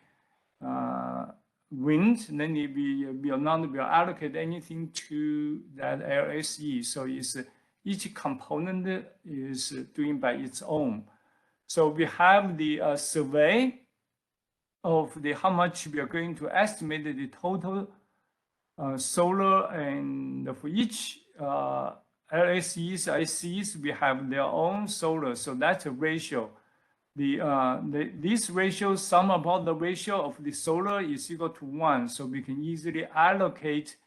D: wind, then we will not allocate anything to that LSE. So it's each component is doing by its own. So we have the survey of the how much we are going to estimate the total solar, and for each LSEs, ICs, we have their own solar. So that's a ratio. This ratio, sum about the ratio of the solar is equal to 1. So we can easily allocate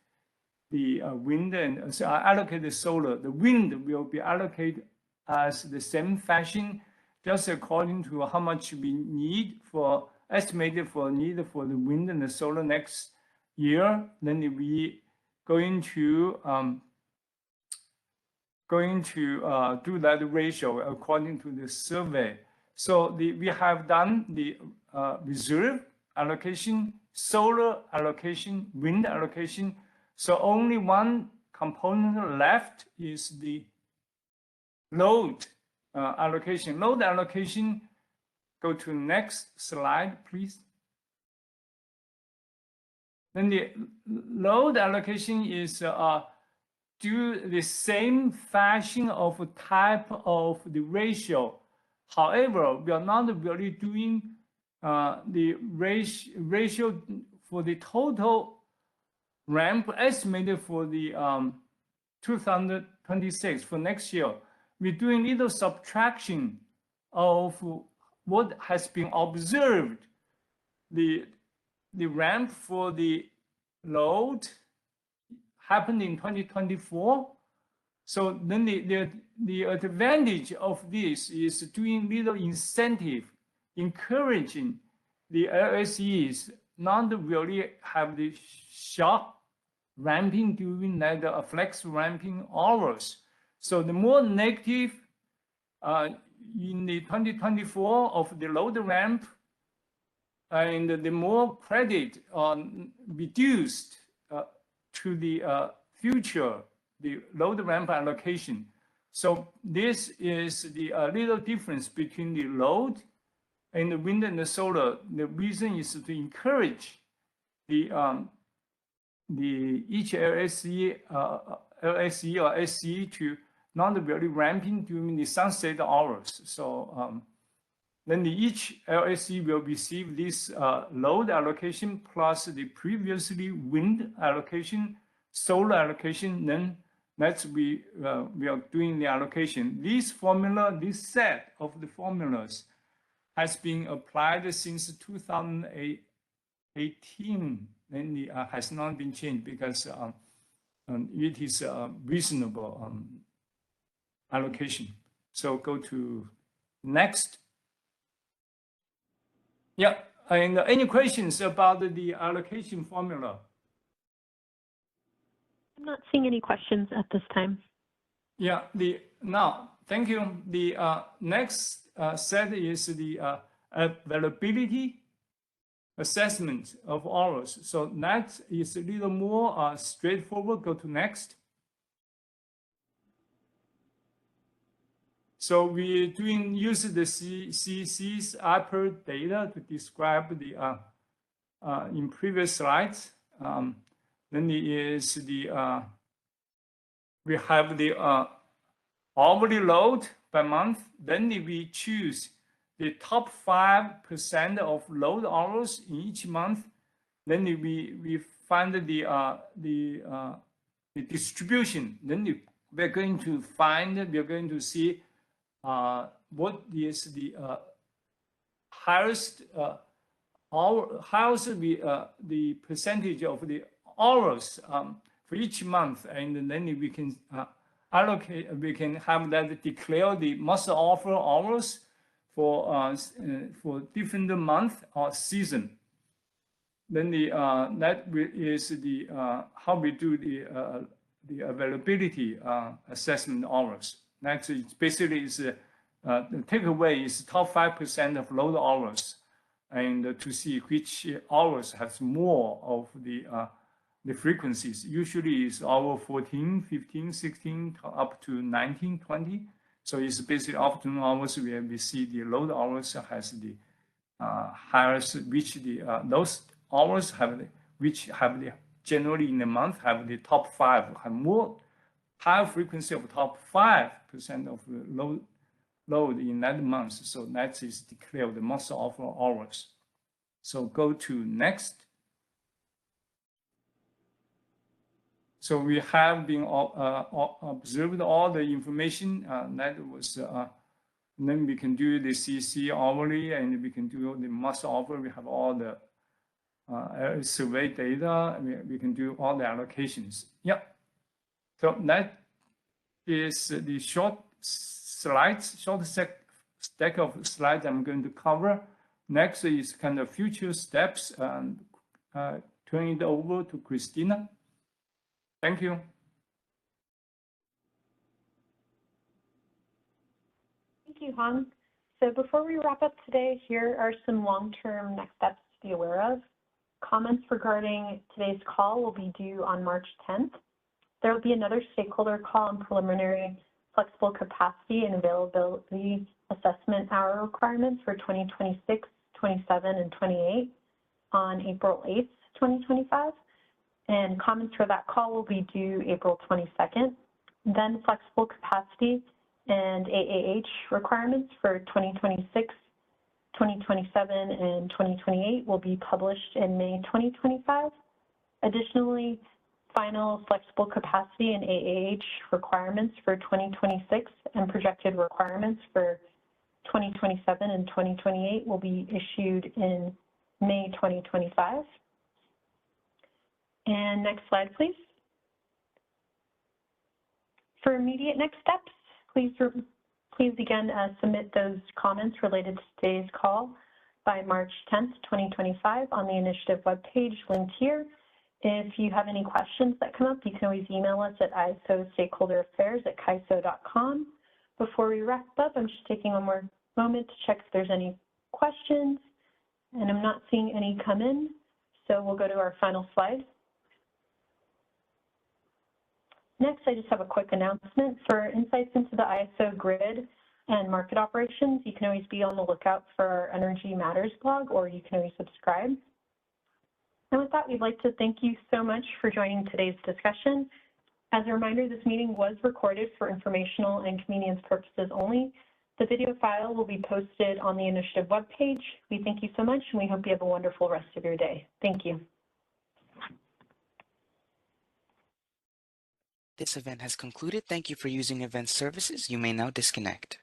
D: the wind and allocate the solar. The wind will be allocated as the same fashion, just according to how much we need for estimated for need for the wind and the solar next year. Then we going to do that ratio according to the survey. So we have done the reserve allocation, solar allocation, wind allocation. So only one component left is the load allocation. Load allocation, go to next slide, please. Then the load allocation is do the same fashion of type of the ratio. However, we are not really doing the ratio for the total ramp estimated for the 2026 for next year. We're doing little subtraction of what has been observed. The ramp for the load happened in 2024. So then the advantage of this is doing little incentive, encouraging the LSEs not to really have the sharp ramping during that flex ramping hours. So the more negative in the 2024 of the load ramp, and the more credit reduced to the future, the load ramp allocation. So this is the little difference between the load and the wind and the solar. The reason is to encourage the each LSE or SE to not really ramping during the sunset hours. So then each LSE will receive this load allocation plus the previously wind allocation, solar allocation. Then that's we are doing the allocation. This formula, this set of the formulas has been applied since 2018, and has not been changed because it is a reasonable allocation. So go to next. Yeah, and any questions about the allocation formula?
A: I'm not seeing any questions at this time.
D: Yeah, now, thank you. The next set is the availability assessment of hours. So that is a little more straightforward. Go to next. So we're use the CC's upper data to describe the in previous slides. Then is the we have the hourly load per month. Then we choose the top 5% of load hours in each month. Then we find the distribution. Then we're going to see what is the highest the percentage of the hours for each month, and then we can allocate. We can have that declare the must offer hours for different month or season. Then that is the how we do the availability assessment hours. That's basically is the takeaway is top 5% of load hours, and to see which hours has more of the frequencies. Usually is hour 14, 15, 16 up to 19, 20. So it's basically afternoon hours where we see the load hours has the highest, which those hours which have the generally in the month have the top 5, have more higher frequency of top 5% of the load in that month. So that is declared the most offer hours. So go to next. So we have been observed all the information that was, then we can do the CC hourly, and we can do the mass offer. We have all the survey data. We can do all the allocations. Yeah. So that is the short stack of slides I'm going to cover. Next is kind of future steps, and turn it over to Christina. Thank you.
A: Thank you, Han. So before we wrap up today, here are some long-term next steps to be aware of. Comments regarding today's call will be due on March 10th. There will be another stakeholder call on preliminary flexible capacity and availability assessment hour requirements for 2026, 27, and 28 on April 8th, 2025. And comments for that call will be due April 22nd. Then flexible capacity and AAH requirements for 2026, 2027, and 2028 will be published in May 2025. Additionally, final flexible capacity and AAH requirements for 2026 and projected requirements for 2027 and 2028 will be issued in May 2025. And next slide, please. For immediate next steps, please again submit those comments related to today's call by March 10th, 2025 on the initiative webpage linked here. If you have any questions that come up, you can always email us at isostakeholderaffairs@kaiso.com. Before we wrap up, I'm just taking one more moment to check if there's any questions, and I'm not seeing any come in, so we'll go to our final slide. Next, I just have a quick announcement. For insights into the ISO grid and market operations, you can always be on the lookout for our Energy Matters blog, or you can always subscribe. And with that, we'd like to thank you so much for joining today's discussion. As a reminder, this meeting was recorded for informational and convenience purposes only. The video file will be posted on the initiative webpage. We thank you so much, and we hope you have a wonderful rest of your day. Thank you.
E: This event has concluded. Thank you for using event services. You may now disconnect.